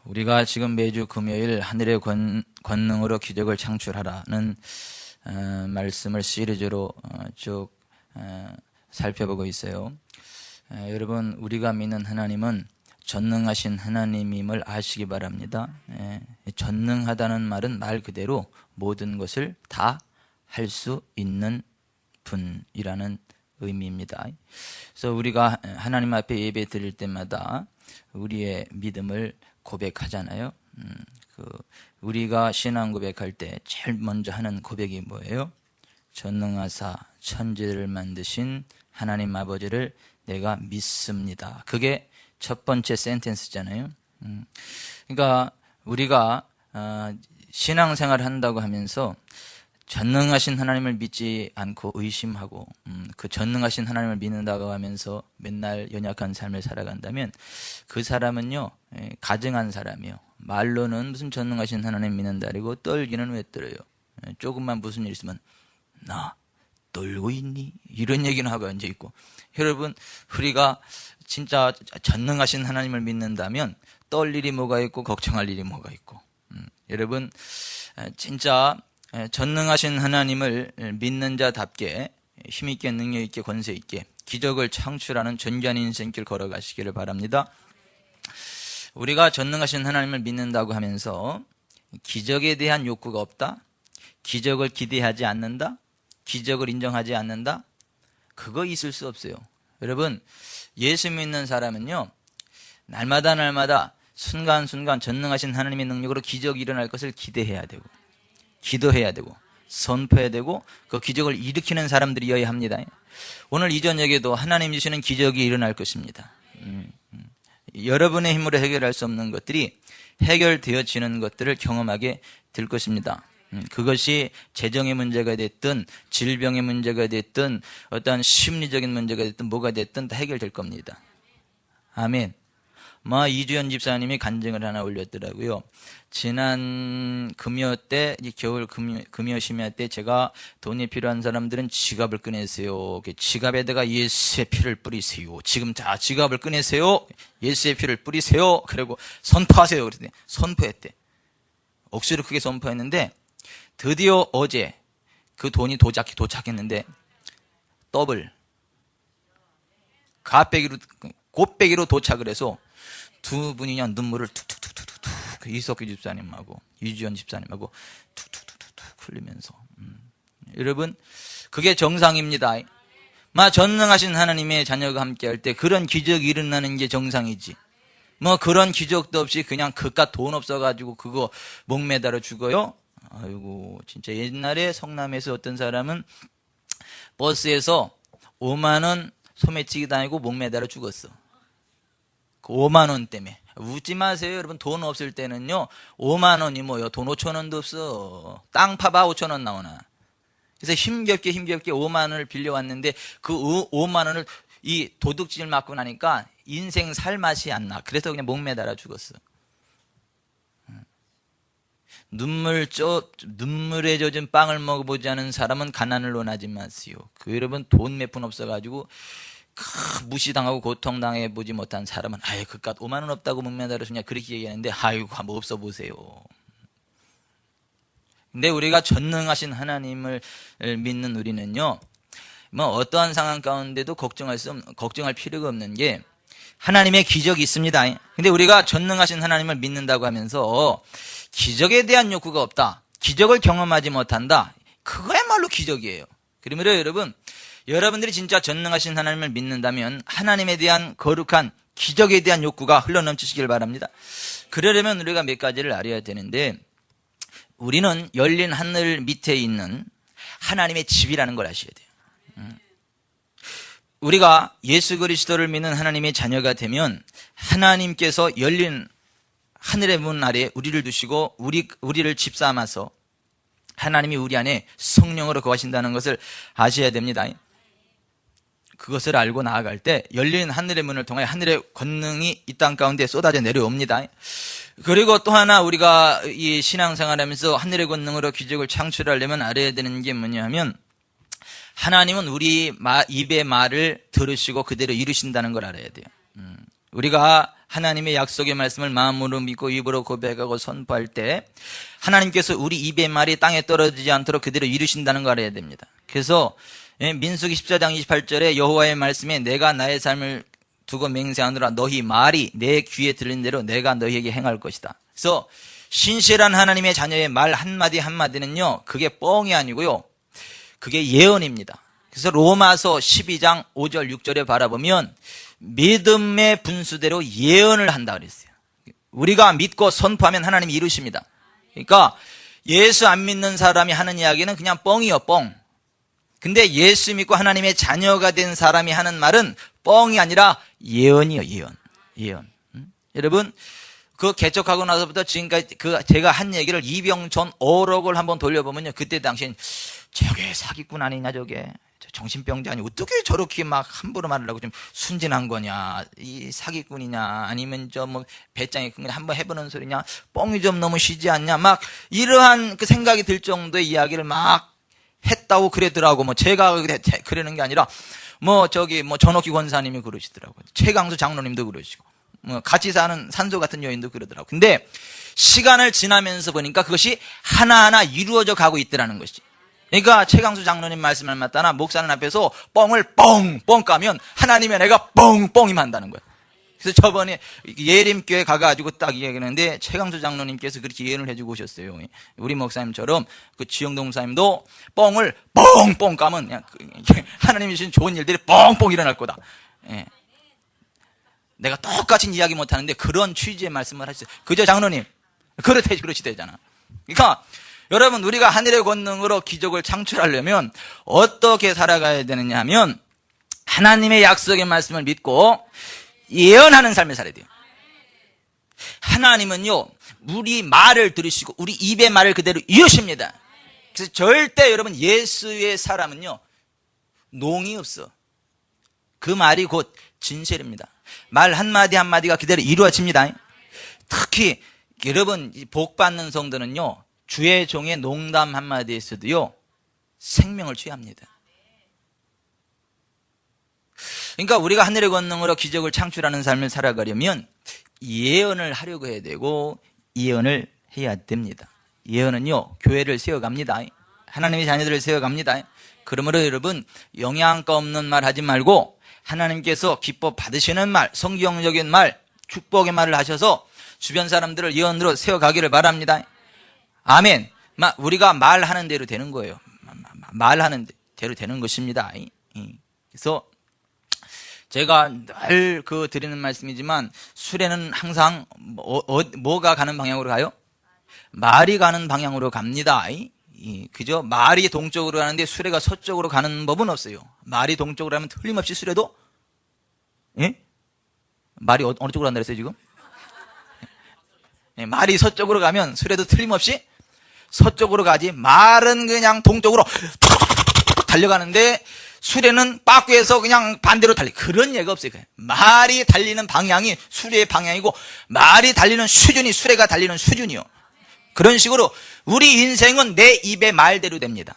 우리가 지금 매주 금요일 하늘의 권능으로 기적을 창출하라는 말씀을 시리즈로 쭉 살펴보고 있어요. 여러분, 우리가 믿는 하나님은 전능하신 하나님임을 아시기 바랍니다. 전능하다는 말은 말 그대로 모든 것을 다 할 수 있는 분이라는 의미입니다. 그래서 우리가 하나님 앞에 예배 드릴 때마다 우리의 믿음을 고백하잖아요. 우리가 신앙 고백할 때 제일 먼저 하는 고백이 뭐예요? 전능하사 천지를 만드신 하나님 아버지를 내가 믿습니다. 그게 첫 번째 센텐스잖아요. 그러니까 우리가 신앙생활을 한다고 하면서 전능하신 하나님을 믿지 않고 의심하고 그 전능하신 하나님을 믿는다고 하면서 맨날 연약한 삶을 살아간다면 그 사람은요, 가증한 사람이요. 말로는 무슨 전능하신 하나님 믿는다 그리고 떨기는 왜 떨어요? 조금만 무슨 일 있으면 나 떨고 있니? 이런 얘기는 하고 앉아있고. 여러분, 우리가 진짜 전능하신 하나님을 믿는다면 떨 일이 뭐가 있고 걱정할 일이 뭐가 있고. 여러분, 진짜 전능하신 하나님을 믿는 자답게 힘있게 능력있게 권세있게 기적을 창출하는 존귀한 인생길 걸어가시기를 바랍니다. 우리가 전능하신 하나님을 믿는다고 하면서 기적에 대한 욕구가 없다, 기적을 기대하지 않는다, 기적을 인정하지 않는다, 그거 있을 수 없어요. 여러분, 예수 믿는 사람은요, 날마다 순간순간 전능하신 하나님의 능력으로 기적이 일어날 것을 기대해야 되고 기도해야 되고 선포해야 되고 그 기적을 일으키는 사람들이어야 합니다. 오늘 이 저녁에도 하나님 주시는 기적이 일어날 것입니다. 여러분의 힘으로 해결할 수 없는 것들이 해결되어지는 것들을 경험하게 될 것입니다. 그것이 재정의 문제가 됐든 질병의 문제가 됐든 어떤 심리적인 문제가 됐든 뭐가 됐든 다 해결될 겁니다. 아멘. 이주연 집사님이 간증을 하나 올렸더라고요. 지난 금요 때, 겨울 금요 심야 때 제가 돈이 필요한 사람들은 지갑을 꺼내세요. 지갑에다가 예수의 피를 뿌리세요. 지금 자, 지갑을 꺼내세요. 예수의 피를 뿌리세요. 그리고 선포하세요. 그랬더니 선포했대. 억수로 크게 선포했는데 드디어 어제 그 돈이 도착했는데 더블 곱빼기로 도착을 해서 두 분이 그냥 눈물을 툭툭툭툭툭 이석기 집사님하고 유지연 집사님하고 툭툭툭툭 흘리면서 여러분, 그게 정상입니다. 전능하신 하나님의 자녀가 함께할 때 그런 기적이 일어나는 게 정상이지. 그런 기적도 없이 그냥 그깟 돈 없어가지고 그거 목매달아 죽어요. 아이고, 진짜 옛날에 성남에서 어떤 사람은 버스에서 5만 원 소매치기 다니고 목매달아 죽었어. 그 5만 원 때문에. 웃지 마세요. 여러분, 돈 없을 때는요, 5만 원이 뭐요? 돈 5천 원도 없어. 땅 파봐 5천 원 나오나. 그래서 힘겹게 5만 원을 빌려왔는데 그 5만 원을 이 도둑질 맞고 나니까 인생 살 맛이 안 나. 그래서 그냥 목매달아 죽었어. 눈물에 젖은 빵을 먹어보지 않은 사람은 가난을 논하지 마세요. 여러분, 돈 몇 푼 없어가지고 무시당하고 고통당해보지 못한 사람은 그깟 5만 원 없다고 목매달아 주냐 그렇게 얘기하는데 한번 없어 보세요. 근데 우리가 전능하신 하나님을 믿는 우리는요, 어떠한 상황 가운데도 걱정할 필요가 없는 게 하나님의 기적이 있습니다. 근데 우리가 전능하신 하나님을 믿는다고 하면서 기적에 대한 욕구가 없다, 기적을 경험하지 못한다, 그거야말로 기적이에요. 그러므로 여러분들이 진짜 전능하신 하나님을 믿는다면 하나님에 대한 거룩한 기적에 대한 욕구가 흘러넘치시길 바랍니다. 그러려면 우리가 몇 가지를 알아야 되는데, 우리는 열린 하늘 밑에 있는 하나님의 집이라는 걸 아셔야 돼요. 우리가 예수 그리스도를 믿는 하나님의 자녀가 되면 하나님께서 열린 하늘의 문 아래 우리를 두시고 우리를 집 삼아서 하나님이 우리 안에 성령으로 거하신다는 것을 아셔야 됩니다. 그것을 알고 나아갈 때 열린 하늘의 문을 통해 하늘의 권능이 이 땅 가운데 쏟아져 내려옵니다. 그리고 또 하나 우리가 이 신앙생활하면서 하늘의 권능으로 기적을 창출하려면 알아야 되는 게 뭐냐 하면, 하나님은 우리 입의 말을 들으시고 그대로 이루신다는 걸 알아야 돼요. 우리가 하나님의 약속의 말씀을 마음으로 믿고 입으로 고백하고 선포할 때 하나님께서 우리 입의 말이 땅에 떨어지지 않도록 그대로 이루신다는 걸 알아야 됩니다. 그래서 민수기 14장 28절에 여호와의 말씀에 내가 나의 삶을 두고 맹세하노라 너희 말이 내 귀에 들린 대로 내가 너희에게 행할 것이다. 그래서 신실한 하나님의 자녀의 말 한마디 한마디는요, 그게 뻥이 아니고요, 그게 예언입니다. 그래서 로마서 12장 5절 6절에 바라보면 믿음의 분수대로 예언을 한다 그랬어요. 우리가 믿고 선포하면 하나님이 이루십니다. 그러니까 예수 안 믿는 사람이 하는 이야기는 그냥 뻥이요, 뻥. 근데 예수 믿고 하나님의 자녀가 된 사람이 하는 말은 뻥이 아니라 예언이요, 예언. 여러분, 그 개척하고 나서부터 지금까지 제가 한 얘기를 이병천 어록을 한번 돌려보면요, 그때 당시엔 저게 사기꾼 아니냐, 저게 정신병자 아니 어떻게 저렇게 막 함부로 말을 하고 좀 순진한 거냐, 이 사기꾼이냐, 아니면 저 뭐 배짱이 큰 거냐, 한번 해보는 소리냐, 뻥이 좀 너무 쉬지 않냐, 막 이러한 그 생각이 들 정도의 이야기를 막 했다고 그러더라고. 뭐 제가 그러는 게 아니라 뭐 전옥기 권사님이 그러시더라고요. 최강수 장로님도 그러시고, 뭐 같이 사는 산소 같은 여인도 그러더라고요. 근데 시간을 지나면서 보니까 그것이 하나하나 이루어져 가고 있더라는 것이. 그러니까 최강수 장로님 말씀을 맞다나 목사님 앞에서 뻥을 뻥 까면 하나님의 내가 뻥 임한다는 거예요. 그래서 저번에 예림교회 가가지고 딱 이야기했는데 최강수 장로님께서 그렇게 예언을 해주고 오셨어요. 우리 목사님처럼 그 지영동 목사님도 뻥을 뻥 까면 그냥 하나님이 주신 좋은 일들이 뻥 일어날 거다. 예. 내가 똑같이 이야기 못하는데 그런 취지의 말씀을 하셨어요. 그죠, 장로님? 그렇지 되잖아. 그러니까 여러분, 우리가 하늘의 권능으로 기적을 창출하려면 어떻게 살아가야 되느냐 하면 하나님의 약속의 말씀을 믿고 예언하는 삶을 살아야 돼요. 하나님은요, 우리 말을 들으시고 우리 입의 말을 그대로 이루십니다. 그래서 절대 여러분, 예수의 사람은요, 농이 없어. 그 말이 곧 진실입니다. 말 한마디 한마디가 그대로 이루어집니다. 특히 여러분, 복 받는 성도는요, 주의 종의 농담 한마디에서도요, 생명을 취합니다. 그러니까 우리가 하늘의 권능으로 기적을 창출하는 삶을 살아가려면 예언을 하려고 해야 되고 예언을 해야 됩니다. 예언은요, 교회를 세워갑니다. 하나님의 자녀들을 세워갑니다. 그러므로 여러분, 영양가 없는 말 하지 말고 하나님께서 기뻐 받으시는 말, 성경적인 말, 축복의 말을 하셔서 주변 사람들을 예언으로 세워가기를 바랍니다. 아멘. 우리가 말하는 대로 되는 거예요. 말하는 대로 되는 것입니다. 그래서 제가 늘 드리는 말씀이지만 술에는 항상 뭐가 가는 방향으로 가요? 말이 가는 방향으로 갑니다. 그죠? 말이 동쪽으로 가는데 수레가 서쪽으로 가는 법은 없어요. 말이 동쪽으로 가면 틀림없이 수레도, 예? 말이 어느 쪽으로 간다 그랬어요, 지금? 예, 말이 서쪽으로 가면 수레도 틀림없이 서쪽으로 가지, 말은 그냥 동쪽으로 달려가는데 수레는 빠꾸에서 그냥 반대로 그런 예가 없어요. 말이 달리는 방향이 수레의 방향이고 말이 달리는 수준이 수레가 달리는 수준이요. 그런 식으로 우리 인생은 내 입의 말대로 됩니다.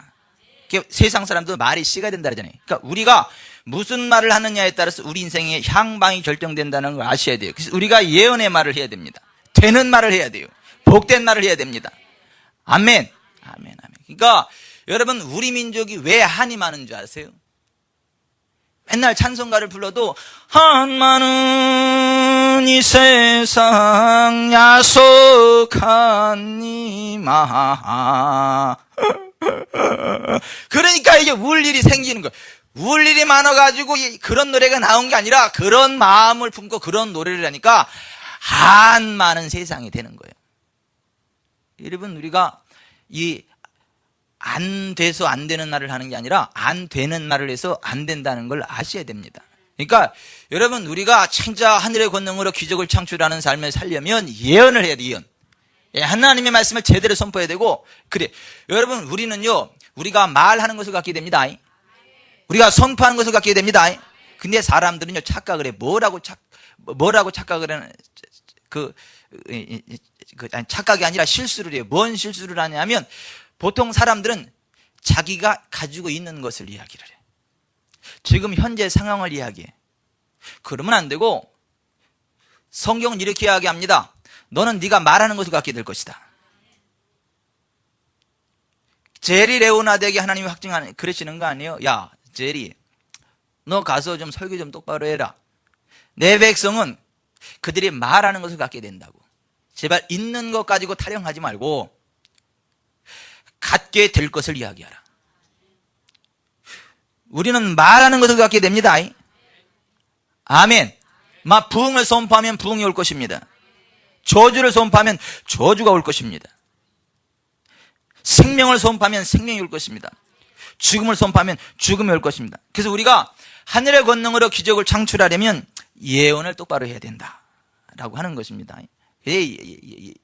세상 사람도 말이 씨가 된다 그러잖아요. 그러니까 우리가 무슨 말을 하느냐에 따라서 우리 인생의 향방이 결정된다는 걸 아셔야 돼요. 그래서 우리가 예언의 말을 해야 됩니다. 되는 말을 해야 돼요. 복된 말을 해야 됩니다. 아멘. 아멘. 그러니까 여러분, 우리 민족이 왜 한이 많은 줄 아세요? 맨날 찬송가를 불러도 한많은 이 세상 야속하니마. 그러니까 이게 울 일이 생기는 거예요. 울 일이 많아가지고 그런 노래가 나온 게 아니라 그런 마음을 품고 그런 노래를 하니까 한 많은 세상이 되는 거예요. 여러분, 우리가 안 돼서 안 되는 말을 하는 게 아니라 안 되는 말을 해서 안 된다는 걸 아셔야 됩니다. 그러니까 여러분, 우리가 진짜 하늘의 권능으로 기적을 창출하는 삶을 살려면 예언을 해야 돼요. 예언. 하나님의 말씀을 제대로 선포해야 되고, 그래. 여러분, 우리는요, 우리가 말하는 것을 갖게 됩니다. 우리가 선포하는 것을 갖게 됩니다. 근데 사람들은요, 착각을 해. 뭐라고 착각을 하는, 착각이 아니라 실수를 해요. 뭔 실수를 하냐면, 보통 사람들은 자기가 가지고 있는 것을 이야기를 해. 지금 현재 상황을 이야기해. 그러면 안 되고 성경은 이렇게 이야기합니다. 너는 네가 말하는 것을 갖게 될 것이다. 제리 레오나드에게 하나님이 확증하는, 그러시는 거 아니에요? 야, 제리, 너 가서 좀 설교 좀 똑바로 해라. 내 백성은 그들이 말하는 것을 갖게 된다고. 제발 있는 것 가지고 타령하지 말고 갖게 될 것을 이야기하라. 우리는 말하는 것을 갖게 됩니다. 아멘. 막 부흥을 선포하면 부흥이 올 것입니다. 저주를 선포하면 저주가 올 것입니다. 생명을 선포하면 생명이 올 것입니다. 죽음을 선포하면 죽음이 올 것입니다. 그래서 우리가 하늘의 권능으로 기적을 창출하려면 예언을 똑바로 해야 된다라고 하는 것입니다.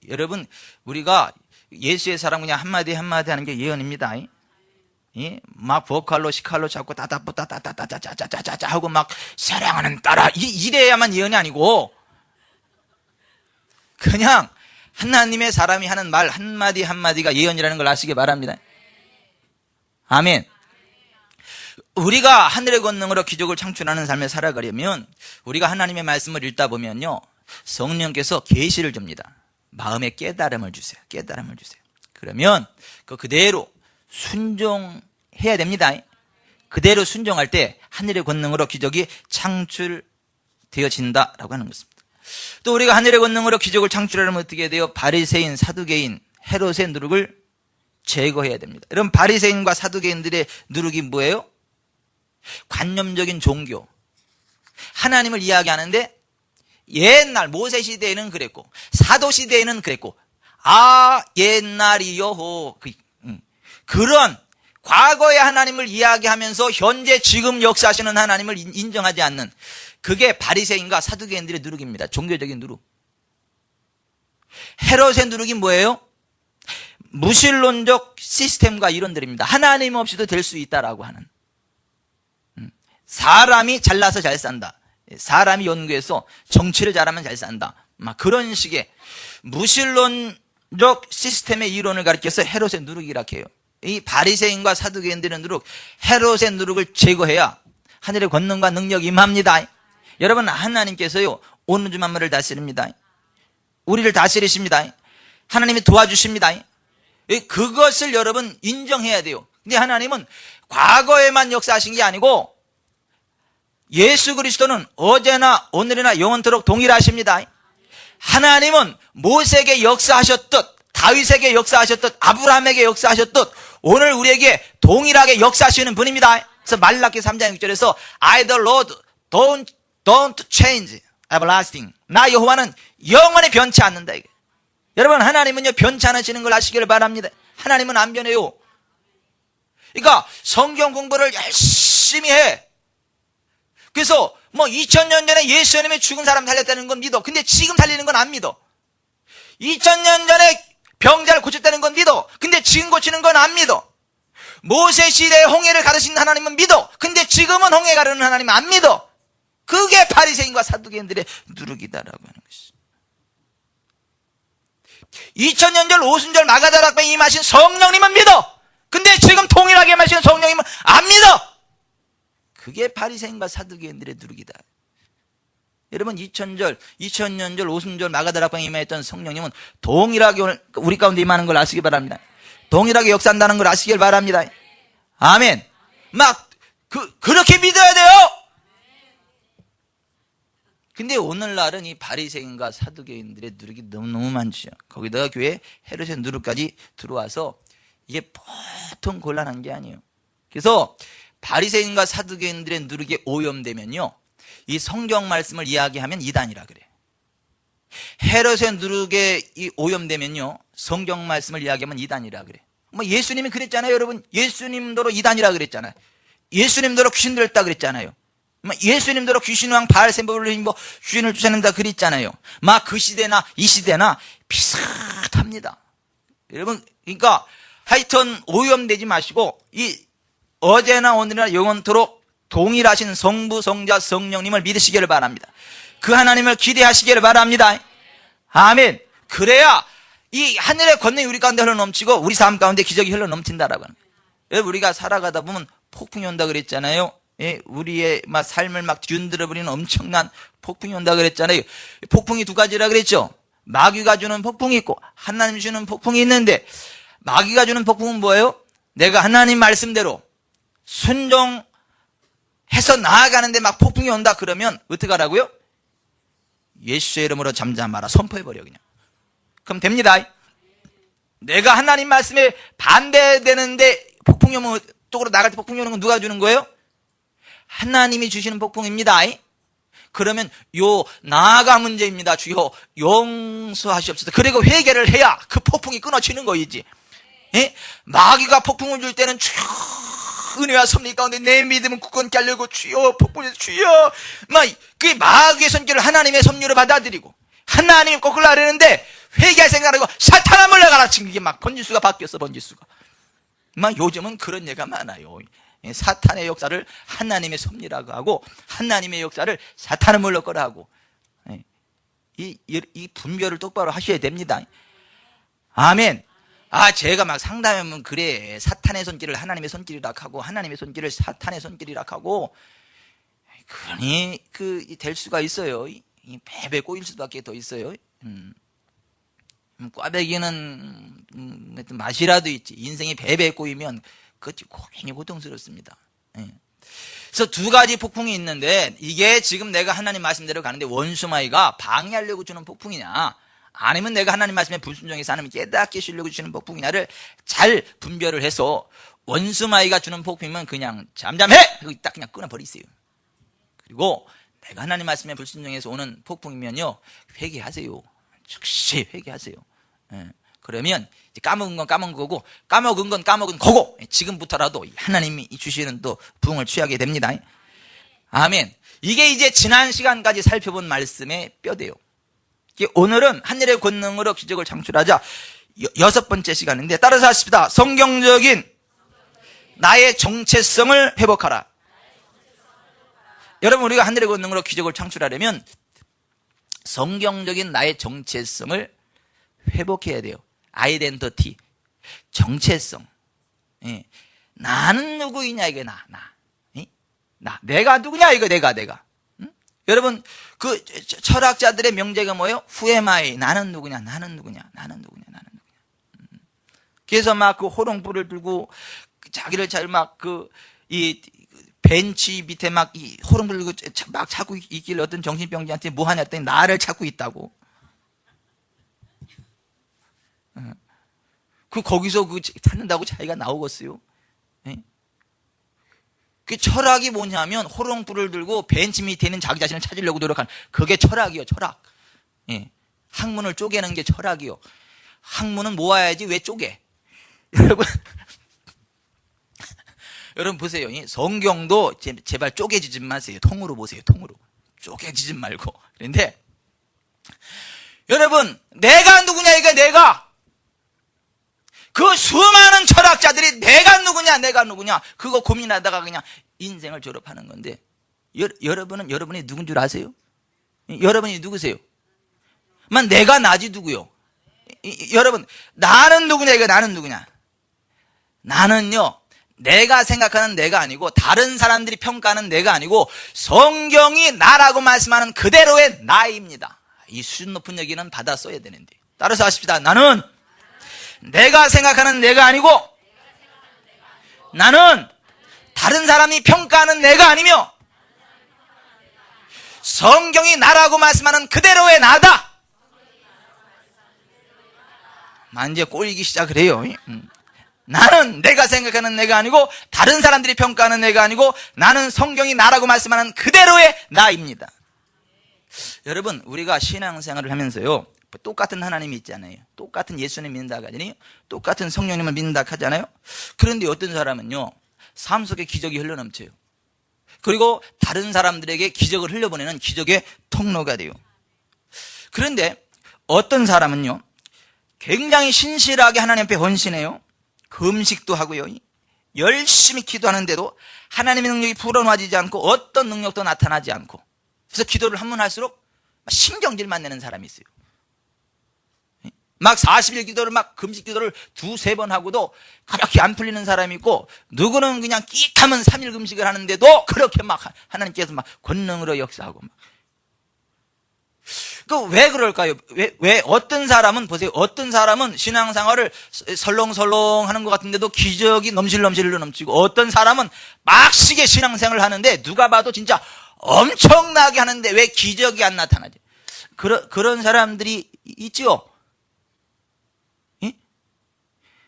여러분, 우리가 예수의 사랑 그냥 한마디 한마디 하는 게 예언입니다. 막 보컬로 시칼로 잡고 따따따따따따따따따따 하고 막 사랑하는 딸아, 이래야만 예언이 아니고, 그냥 하나님의 사람이 하는 말 한마디 한마디가 예언이라는 걸 아시기 바랍니다. 아멘. 우리가 하늘의 권능으로 기적을 창출하는 삶을 살아가려면 우리가 하나님의 말씀을 읽다 보면요, 성령께서 계시를 줍니다. 마음에 깨달음을 주세요. 깨달음을 주세요. 그러면 그대로 순종해야 됩니다. 그대로 순종할 때 하늘의 권능으로 기적이 창출되어진다라고 하는 것입니다. 또 우리가 하늘의 권능으로 기적을 창출하려면 어떻게 돼요? 바리새인, 사두개인, 헤롯의 누룩을 제거해야 됩니다. 여러분, 바리새인과 사두개인들의 누룩이 뭐예요? 관념적인 종교, 하나님을 이야기하는데 옛날 모세 시대에는 그랬고 사도 시대에는 그랬고, 아 옛날이요, 그런 과거의 하나님을 이야기하면서 현재 지금 역사하시는 하나님을 인정하지 않는, 그게 바리새인과 사두개인들의 누룩입니다. 종교적인 누룩. 헤롯의 누룩이 뭐예요? 무신론적 시스템과 이론들입니다. 하나님 없이도 될 수 있다라고 하는, 사람이 잘나서 잘 산다, 사람이 연구해서 정치를 잘하면 잘 산다, 막 그런 식의 무신론적 시스템의 이론을 가르쳐서 헤롯의 누룩이라 해요. 이 바리새인과 사두개인들의 누룩, 헤롯의 누룩을 제거해야 하늘의 권능과 능력이 임합니다. 여러분, 하나님께서요 온 우주 만물을 다스립니다. 우리를 다스리십니다. 하나님이 도와주십니다. 그것을 여러분 인정해야 돼요. 근데 하나님은 과거에만 역사하신 게 아니고 예수 그리스도는 어제나 오늘이나 영원토록 동일하십니다. 하나님은 모세에게 역사하셨듯, 다윗에게 역사하셨듯, 아브라함에게 역사하셨듯 오늘 우리에게 동일하게 역사하시는 분입니다. 그래서 말라기 3장 6절에서 I the Lord don't change everlasting. 나 여호와는 영원히 변치 않는다. 여러분, 하나님은요 변치 않으시는 걸 아시기를 바랍니다. 하나님은 안 변해요. 그러니까 성경 공부를 열심히 해. 그래서 뭐 2000년 전에 예수님이 죽은 사람 살렸다는 건 믿어. 근데 지금 살리는 건 안 믿어. 2000년 전에 병자를 고쳤다는 건 믿어. 근데 지금 고치는 건 안 믿어. 모세 시대에 홍해를 가르신 하나님은 믿어. 근데 지금은 홍해 가르는 하나님은 안 믿어. 그게 바리새인과 사두개인들의 누룩이다라고 하는 것이죠. 2000년 전 오순절 마가다락방에 임하신 성령님은 믿어. 근데 지금 동일하게 임하시는 성령님은 안 믿어. 그게 바리새인과 사두개인들의 누룩이다. 여러분, 2000년 전 오순절 마가다락방에 임하였던 성령님은 동일하게 오늘 우리 가운데 임하는 걸 아시기 바랍니다. 동일하게 역사한다는 걸 아시길 바랍니다. 아멘. 막 그렇게 믿어야 돼요. 근데 오늘날은 이 바리새인과 사두개인들의 누룩이 너무 많죠. 거기다가 교회에 헤롯의 누룩까지 들어와서 이게 보통 곤란한 게 아니에요. 그래서 바리새인과 사두개인들의 누룩이 오염되면요, 이 성경 말씀을 이야기하면 이단이라 그래. 헤롯의 누룩에 오염되면요, 성경 말씀을 이야기하면 이단이라 그래. 뭐 예수님이 그랬잖아요, 여러분. 예수님도로 이단이라 그랬잖아요. 예수님도로 귀신 들었다 그랬잖아요. 예수님대로 귀신왕 바알세불을 힘입어 귀신을 쫓아낸다 그랬잖아요. 막 그 시대나 이 시대나 비슷합니다. 여러분, 그러니까 하여튼 오염되지 마시고 이 어제나 오늘이나 영원토록 동일하신 성부, 성자, 성령님을 믿으시기를 바랍니다. 그 하나님을 기대하시기를 바랍니다. 아멘. 그래야 이 하늘의 권능이 우리 가운데 흘러넘치고 우리 삶 가운데 기적이 흘러넘친다라고 하는 거예요. 여러분, 우리가 살아가다 보면 폭풍이 온다 그랬잖아요. 우리의 막 삶을 막 뒤흔들어버리는 엄청난 폭풍이 온다 그랬잖아요. 폭풍이 두 가지라 그랬죠. 마귀가 주는 폭풍이 있고 하나님 주는 폭풍이 있는데, 마귀가 주는 폭풍은 뭐예요? 내가 하나님 말씀대로 순종해서 나아가는데 막 폭풍이 온다 그러면 어떻게 하라고요? 예수의 이름으로 잠잠하라 선포해버려 그냥. 그럼 됩니다. 내가 하나님 말씀에 반대되는데 폭풍이 오면, 쪽으로 나갈 때 폭풍이 오는 건 누가 주는 거예요? 하나님이 주시는 폭풍입니다. 그러면 나아가 문제입니다. 주여 용서하시옵소서. 그리고 회개를 해야 그 폭풍이 끊어지는 거이지. 마귀가 폭풍을 줄 때는 주여 은혜와 섭리 가운데 내 믿음은 굳건케 하려고 주여 폭풍에서 주여, 그 마귀의 손길을 하나님의 섭리로 받아들이고 하나님 거꾸로 하려는데 회개할 생각하고 사탄아 물러가라 지금 이게 막 번지수가 바뀌었어. 번지수가 요즘은 그런 예가 많아요. 사탄의 역사를 하나님의 섭리라고 하고 하나님의 역사를 사탄을 물러거라 하고, 이 분별을 똑바로 하셔야 됩니다. 아멘. 제가 막 상담하면 그래, 사탄의 손길을 하나님의 손길이라 하고 하나님의 손길을 사탄의 손길이라 하고, 그러니 될 수가 있어요. 이 배배 꼬일 수밖에 더 있어요. 꽈배기는 맛이라도 있지, 인생이 배배 꼬이면 그것이 굉장히 고통스럽습니다. 그래서 두 가지 폭풍이 있는데, 이게 지금 내가 하나님 말씀대로 가는데 원수마귀가 방해하려고 주는 폭풍이냐, 아니면 내가 하나님 말씀에 불순종해서 하나님 깨닫게 하시려고 주시는 폭풍이냐를 잘 분별을 해서, 원수마귀가 주는 폭풍이면 그냥 잠잠해! 하고 딱 그냥 끊어버리세요. 그리고 내가 하나님 말씀에 불순종해서 오는 폭풍이면요, 회개하세요. 즉시 회개하세요. 그러면 이제 까먹은 건 까먹은 거고, 까먹은 건 까먹은 거고, 지금부터라도 하나님이 주시는 또 부흥을 취하게 됩니다. 아멘. 이게 이제 지난 시간까지 살펴본 말씀의 뼈대요. 오늘은 하늘의 권능으로 기적을 창출하자, 6번째 시간인데, 따라서 하십시다. 성경적인 나의 정체성을 회복하라. 여러분, 우리가 하늘의 권능으로 기적을 창출하려면 성경적인 나의 정체성을 회복해야 돼요. 아이덴티티, 정체성. 나는 누구이냐, 이게 나. 내가 누구냐, 이거 내가. 응? 여러분, 그 철학자들의 명제가 뭐예요? Who am I? 나는 누구냐. 그래서 막 그 호롱불을 들고 자기를 잘 막 벤치 밑에 막 이 호롱불 들고 막 찾고 있길래 어떤 정신병자한테 뭐 하냐 했더니 나를 찾고 있다고. 거기서 찾는다고 자기가 나오겠어요? 그 철학이 뭐냐면, 호롱불을 들고 벤치 밑에 있는 자기 자신을 찾으려고 노력하는, 그게 철학이요, 철학. 학문을 쪼개는 게 철학이요. 학문은 모아야지 왜 쪼개? 여러분 보세요. 성경도 제발 쪼개지지 마세요. 통으로 보세요. 통으로. 쪼개지지 말고. 그런데 여러분, 내가 누구냐, 이거 내가. 그 수많은 철학자들이 내가 누구냐 그거 고민하다가 그냥 인생을 졸업하는 건데, 여러분이 누군 줄 아세요? 여러분이 누구세요? 내가 나지 누구요? 여러분, 나는 누구냐, 이거 나는 누구냐? 나는요, 내가 생각하는 내가 아니고, 다른 사람들이 평가하는 내가 아니고, 성경이 나라고 말씀하는 그대로의 나입니다. 이 수준 높은 얘기는 받아 써야 되는데, 따라서 하십시다. 나는 내가 생각하는 내가 아니고, 나는 다른 사람이 평가하는 내가 아니며, 성경이 나라고 말씀하는 그대로의 나다. 이제 꼬이기 시작을 해요. 나는 내가 생각하는 내가 아니고, 다른 사람들이 평가하는 내가 아니고, 나는 성경이 나라고 말씀하는 그대로의 나입니다. 여러분, 우리가 신앙생활을 하면서요, 똑같은 하나님이 있잖아요. 똑같은 예수님 믿는다 하잖아요. 똑같은 성령님을 믿는다 하잖아요. 그런데 어떤 사람은요, 삶 속에 기적이 흘러넘쳐요. 그리고 다른 사람들에게 기적을 흘려보내는 기적의 통로가 돼요. 그런데 어떤 사람은요, 굉장히 신실하게 하나님 앞에 헌신해요. 금식도 하고요, 열심히 기도하는데도 하나님의 능력이 불어나지지 않고 어떤 능력도 나타나지 않고, 그래서 기도를 한 번 할수록 신경질만 내는 사람이 있어요. 막 40일 기도를 막 금식 기도를 2-3번 하고도 그렇게 안 풀리는 사람이 있고, 누구는 그냥 끼익하면 3일 금식을 하는데도 그렇게 막 하나님께서 막 권능으로 역사하고 막. 왜 그럴까요? 왜 어떤 사람은 보세요. 어떤 사람은 신앙생활을 설렁설렁 하는 것 같은데도 기적이 넘실넘실로 넘치고, 어떤 사람은 빡시게 신앙생활을 하는데 누가 봐도 진짜 엄청나게 하는데 왜 기적이 안 나타나지? 그런 사람들이 있죠.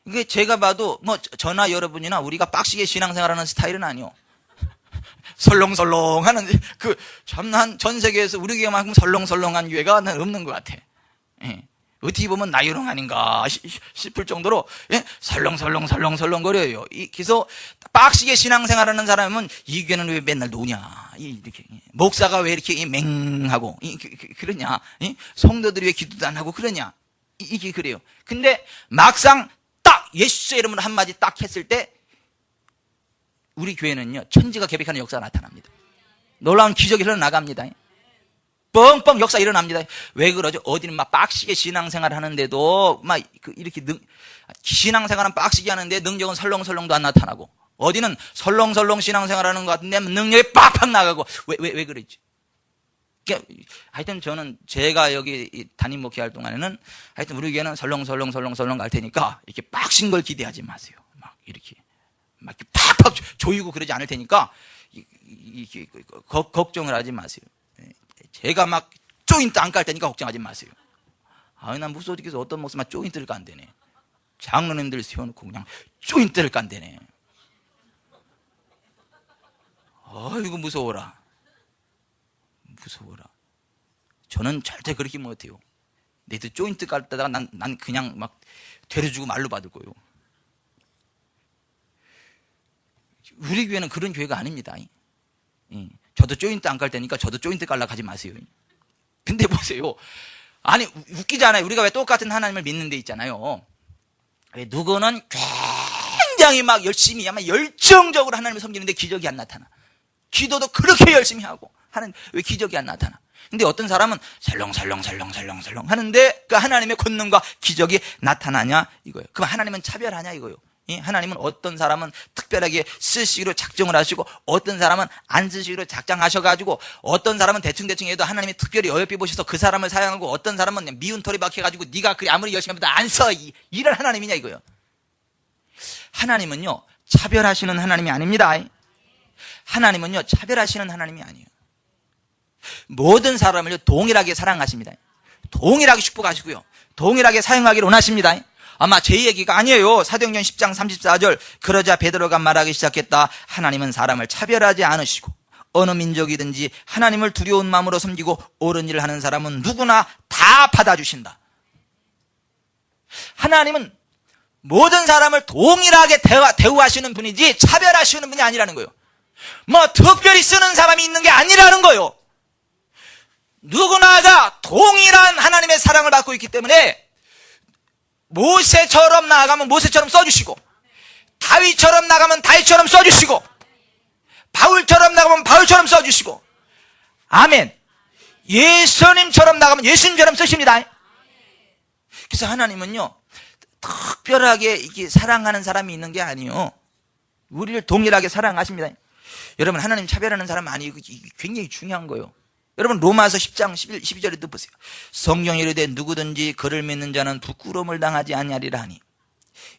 이게 제가 봐도 뭐 저나 여러분이나 우리가 빡시게 신앙생활하는 스타일은 아니요. 설렁설렁 하는, 참난 전 세계에서 우리 교회만큼 설렁설렁한 교회가 난 없는 것 같아. 예. 어떻게 보면 나유롱 아닌가 싶을 정도로, 예? 설렁설렁 거려요. 그래서 빡시게 신앙생활하는 사람은 이 교회는 왜 맨날 노냐? 이렇게. 목사가 왜 이렇게 맹하고, 그러냐? 성도들이 왜 기도도 안 하고 그러냐? 이게 그래요. 근데 막상 딱 예수의 이름으로 한마디 딱 했을 때 우리 교회는요, 천지가 개벽하는 역사가 나타납니다. 놀라운 기적이 흘러나갑니다. 뻥뻥 역사 일어납니다. 왜 그러죠? 어디는 막 빡시게 신앙생활 하는데도 막 이렇게 신앙생활은 빡시게 하는데 능력은 설렁설렁도 안 나타나고, 어디는 설렁설렁 신앙생활 하는 것 같은데 능력이 빡빡 나가고, 왜 그랬지? 하여튼 저는 제가 여기 담임 목회할 동안에는 하여튼 우리 교회는 설렁설렁 갈 테니까 이렇게 빡신 걸 기대하지 마세요. 막 이렇게 팍팍 조이고 그러지 않을 테니까 걱정을 하지 마세요. 제가 막 조인트 안 깔 테니까 걱정하지 마세요. 난 무서워서 어떤 목사만 조인트를 깐대네. 장로님들 세워놓고 그냥 조인트를 깐대네. 이거 무서워라. 저는 절대 그렇게 못해요. 너희들 조인트 깔 때다가 난 그냥 막 데려주고 말로 받을 거예요. 우리 교회는 그런 교회가 아닙니다. 저도 조인트 안 깔 테니까 저도 조인트 깔라 하지 마세요. 근데 보세요. 아니, 웃기잖아요. 우리가 왜 똑같은 하나님을 믿는 데 있잖아요. 누구는 굉장히 막 열심히, 아마 열정적으로 하나님을 섬기는데 기적이 안 나타나. 기도도 그렇게 열심히 하고 왜 기적이 안 나타나? 근데 어떤 사람은 설렁설렁 하는데 그 하나님의 권능과 기적이 나타나냐 이거예요. 그럼 하나님은 차별하냐 이거예요. 하나님은 어떤 사람은 특별하게 쓰시기로 작정을 하시고, 어떤 사람은 안 쓰시기로 작정하셔가지고, 어떤 사람은 대충 해도 하나님이 특별히 어여삐 보셔서 그 사람을 사용하고, 어떤 사람은 미운 털이 박혀가지고 네가 아무리 열심히 해도 안 써. 이런 하나님이냐 이거예요. 하나님은요, 차별하시는 하나님이 아닙니다. 하나님은요, 차별하시는 하나님이 아니에요. 모든 사람을 동일하게 사랑하십니다. 동일하게 축복하시고요, 동일하게 사용하기를 원하십니다. 아마 제 얘기가 아니에요. 사도행전 10장 34절. 그러자 베드로가 말하기 시작했다. 하나님은 사람을 차별하지 않으시고 어느 민족이든지 하나님을 두려운 마음으로 섬기고 옳은 일을 하는 사람은 누구나 다 받아주신다. 하나님은 모든 사람을 동일하게 대우하시는 분이지 차별하시는 분이 아니라는 거예요. 뭐 특별히 쓰는 사람이 있는 게 아니라는 거예요. 누구나가 동일한 하나님의 사랑을 받고 있기 때문에 모세처럼 나아가면 모세처럼 써주시고, 다윗처럼 나가면 다윗처럼 써주시고, 바울처럼 나가면 바울처럼 써주시고, 아멘. 예수님처럼 나가면 예수님처럼 쓰십니다. 그래서 하나님은요, 특별하게 이렇게 사랑하는 사람이 있는 게 아니에요. 우리를 동일하게 사랑하십니다. 여러분, 하나님 차별하는 사람 아니고 굉장히 중요한 거예요. 여러분, 로마서 10장 12절에 또 보세요. 성경에 이르되 누구든지 그를 믿는 자는 부끄러움을 당하지 아니하리라 하니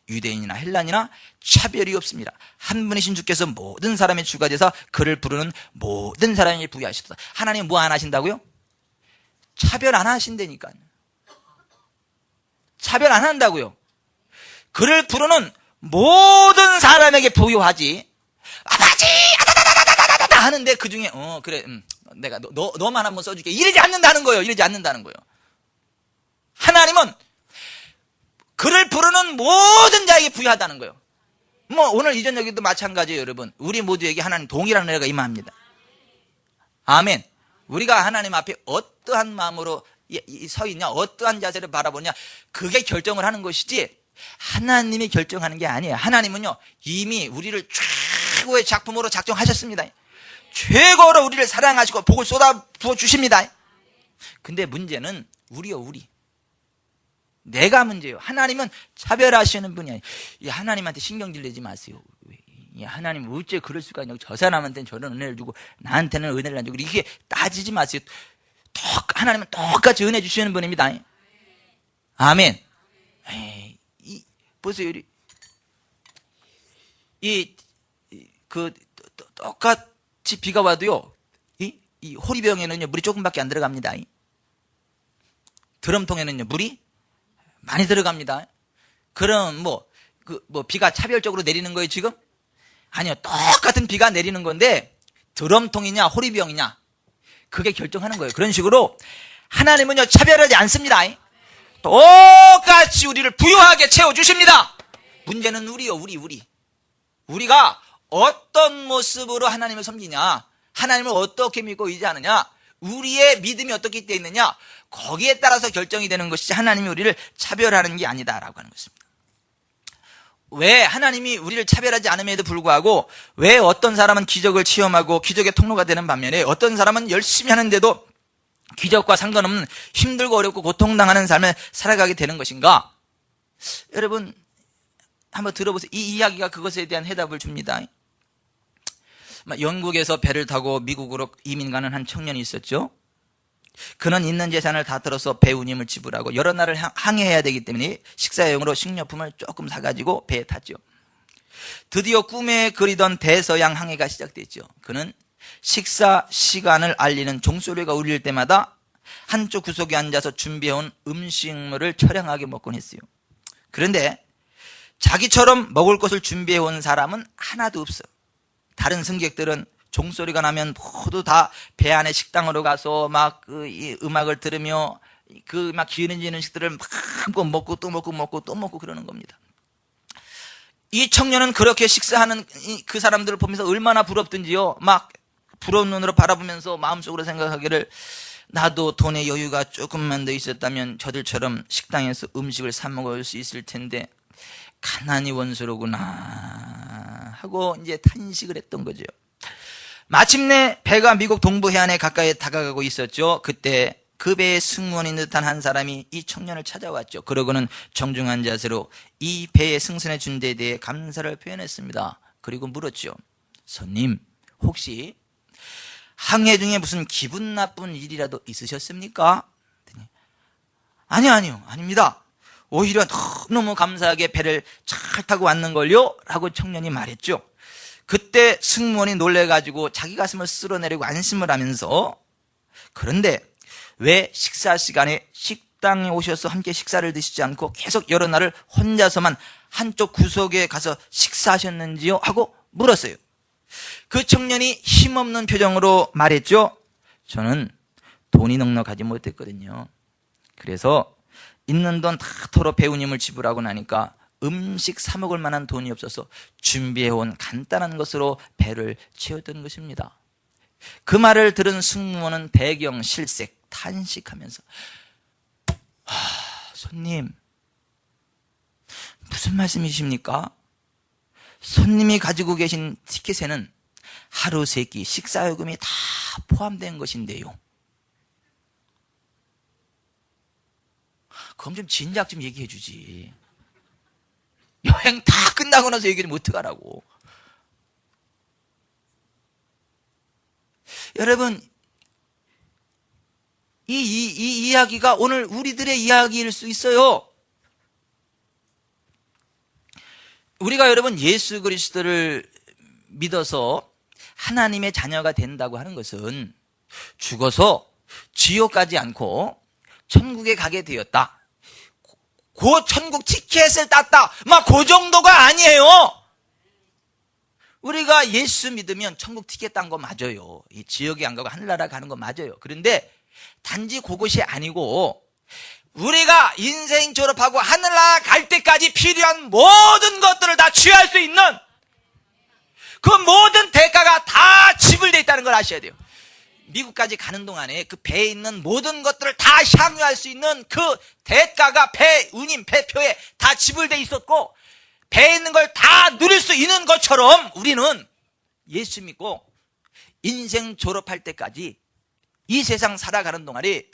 유대인이나 헬란이나 차별이 없습니다. 한 분이신 주께서 모든 사람의 주가 되사 그를 부르는 모든 사람에게 부여하셨다. 하나님 뭐 안 하신다고요? 차별 안 하신다니까요. 차별 안 한다고요. 그를 부르는 모든 사람에게 부여하지. 아버지 아다다다다다다다 하는데 그 중에 그래 내가 너만 한번 써줄게 이러지 않는다는 거예요. 이러지 않는다는 거예요. 하나님은 그를 부르는 모든 자에게 부여하다는 거예요. 뭐 오늘 이전 여기도 마찬가지예요. 여러분, 우리 모두에게 하나님 동일한 은혜가 임합니다. 아멘. 우리가 하나님 앞에 어떠한 마음으로 서 있냐, 어떠한 자세를 바라보냐, 그게 결정을 하는 것이지 하나님이 결정하는 게 아니에요. 하나님은요 이미 우리를 최고의 작품으로 작정하셨습니다. 최고로 우리를 사랑하시고 복을 쏟아 부어 주십니다. 근데 문제는 우리요, 우리. 내가 문제예요. 하나님은 차별하시는 분이 아니에요. 이 하나님한테 신경질 내지 마세요. 이 하나님 어째 그럴 수가 있냐고. 저 사람한테는 저런 은혜를 주고 나한테는 은혜를 안 주고 이렇게 따지지 마세요. 하나님은 똑같이 은혜 주시는 분입니다. 아멘. 보세요. 똑같이 비가 와도요, 이 호리병에는요, 물이 조금밖에 안 들어갑니다. 드럼통에는요, 물이 많이 들어갑니다. 그럼 비가 차별적으로 내리는 거예요, 지금? 아니요. 똑같은 비가 내리는 건데, 드럼통이냐, 호리병이냐, 그게 결정하는 거예요. 그런 식으로, 하나님은요, 차별하지 않습니다. 똑같이 우리를 부유하게 채워주십니다. 문제는 우리요, 우리가 어떤 모습으로 하나님을 섬기냐, 하나님을 어떻게 믿고 의지하느냐, 우리의 믿음이 어떻게 되어 있느냐, 거기에 따라서 결정이 되는 것이지 하나님이 우리를 차별하는 게 아니다라고 하는 것입니다. 왜 하나님이 우리를 차별하지 않음에도 불구하고 왜 어떤 사람은 기적을 체험하고 기적의 통로가 되는 반면에 어떤 사람은 열심히 하는데도 기적과 상관없는 힘들고 어렵고 고통당하는 삶을 살아가게 되는 것인가? 여러분 한번 들어보세요. 이 이야기가 그것에 대한 해답을 줍니다. 영국에서 배를 타고 미국으로 이민 가는 한 청년이 있었죠. 그는 있는 재산을 다 들어서 배 운임을 지불하고 여러 날을 항해해야 되기 때문에 식사용으로 식료품을 조금 사가지고 배에 탔죠. 드디어 꿈에 그리던 대서양 항해가 시작됐죠. 그는 식사 시간을 알리는 종소리가 울릴 때마다 한쪽 구석에 앉아서 준비해온 음식물을 처량하게 먹곤 했어요. 그런데 자기처럼 먹을 것을 준비해온 사람은 하나도 없어. 다른 승객들은 종소리가 나면 모두 다 배 안에 식당으로 가서 이 음악을 들으며 막 기름지는 식들을 막 먹고 또 먹고 그러는 겁니다. 이 청년은 그렇게 식사하는 그 사람들을 보면서 얼마나 부럽든지요. 막 부러운 눈으로 바라보면서 마음속으로 생각하기를 나도 돈의 여유가 조금만 더 있었다면 저들처럼 식당에서 음식을 사 먹을 수 있을 텐데 가난이 원수로구나 하고 이제 탄식을 했던 거죠. 마침내 배가 미국 동부 해안에 가까이 다가가고 있었죠. 그때 그 배의 승무원인 듯한 한 사람이 이 청년을 찾아왔죠. 그러고는 정중한 자세로 이 배의 승선해 준 데에 대해 감사를 표현했습니다. 그리고 물었죠. 손님, 혹시 항해 중에 무슨 기분 나쁜 일이라도 있으셨습니까? 아니요, 아닙니다. 오히려 너무 감사하게 배를 잘 타고 왔는걸요? 라고 청년이 말했죠. 그때 승무원이 놀래가지고 자기 가슴을 쓸어내리고 안심을 하면서 그런데 왜 식사 시간에 식당에 오셔서 함께 식사를 드시지 않고 계속 여러 날을 혼자서만 한쪽 구석에 가서 식사하셨는지요? 하고 물었어요. 그 청년이 힘없는 표정으로 말했죠. 저는 돈이 넉넉하지 못했거든요. 그래서 있는 돈 다 털어 배우님을 지불하고 나니까 음식 사 먹을 만한 돈이 없어서 준비해온 간단한 것으로 배를 채웠던 것입니다. 그 말을 들은 승무원은 배경 실색 탄식하면서 손님 무슨 말씀이십니까? 손님이 가지고 계신 티켓에는 하루 세 끼 식사요금이 다 포함된 것인데요. 그럼 좀 진작 좀 얘기해 주지. 여행 다 끝나고 나서 얘기하면 어떡하라고. 여러분, 이 이야기가 오늘 우리들의 이야기일 수 있어요. 우리가 여러분 예수 그리스도를 믿어서 하나님의 자녀가 된다고 하는 것은 죽어서 지옥 가지 않고 천국에 가게 되었다. 그 천국 티켓을 땄다. 그 정도가 아니에요. 우리가 예수 믿으면 천국 티켓 딴 거 맞아요. 이 지역에 안 가고 하늘나라 가는 거 맞아요. 그런데 단지 그것이 아니고 우리가 인생 졸업하고 하늘나라 갈 때까지 필요한 모든 것들을 다 취할 수 있는 그 모든 대가가 다 지불되어 있다는 걸 아셔야 돼요. 미국까지 가는 동안에 그 배에 있는 모든 것들을 다 향유할 수 있는 그 대가가 배 운임 배표에 다 지불되어 있었고 배에 있는 걸 다 누릴 수 있는 것처럼 우리는 예수 믿고 인생 졸업할 때까지 이 세상 살아가는 동안에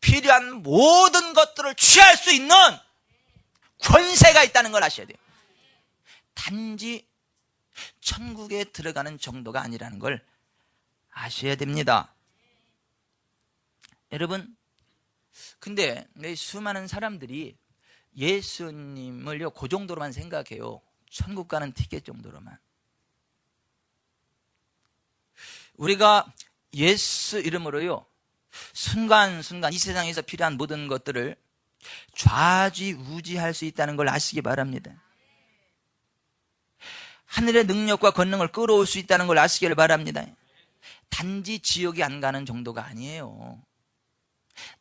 필요한 모든 것들을 취할 수 있는 권세가 있다는 걸 아셔야 돼요. 단지 천국에 들어가는 정도가 아니라는 걸 아셔야 됩니다. 여러분, 근데 수많은 사람들이 예수님을요, 그 정도로만 생각해요. 천국 가는 티켓 정도로만. 우리가 예수 이름으로요, 순간순간 이 세상에서 필요한 모든 것들을 좌지우지할 수 있다는 걸 아시기 바랍니다. 하늘의 능력과 권능을 끌어올 수 있다는 걸 아시기를 바랍니다. 단지 지옥에 안 가는 정도가 아니에요.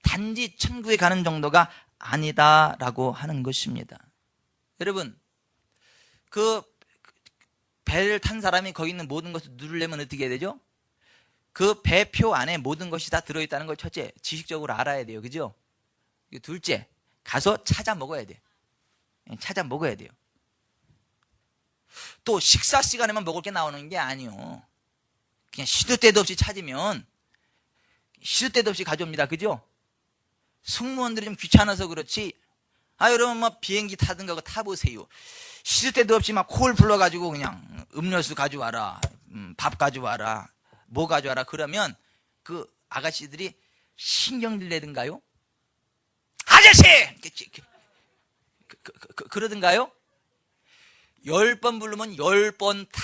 단지 천국에 가는 정도가 아니다라고 하는 것입니다. 여러분, 그 배를 탄 사람이 거기 있는 모든 것을 누르려면 어떻게 해야 되죠? 그 배표 안에 모든 것이 다 들어있다는 걸 첫째, 지식적으로 알아야 돼요. 그죠? 둘째, 가서 찾아 먹어야 돼. 찾아 먹어야 돼요. 또 식사 시간에만 먹을 게 나오는 게 아니요. 그냥 시도 때도 없이 찾으면 시도 때도 없이 가져옵니다. 그죠? 승무원들이 좀 귀찮아서 그렇지. 여러분 뭐 비행기 타든가 타보세요. 시도 때도 없이 막 콜 불러가지고 그냥 음료수 가져와라, 밥 가져와라, 뭐 가져와라 그러면 그 아가씨들이 신경질 내든가요? 아저씨! 그러든가요? 10번 부르면 10번 다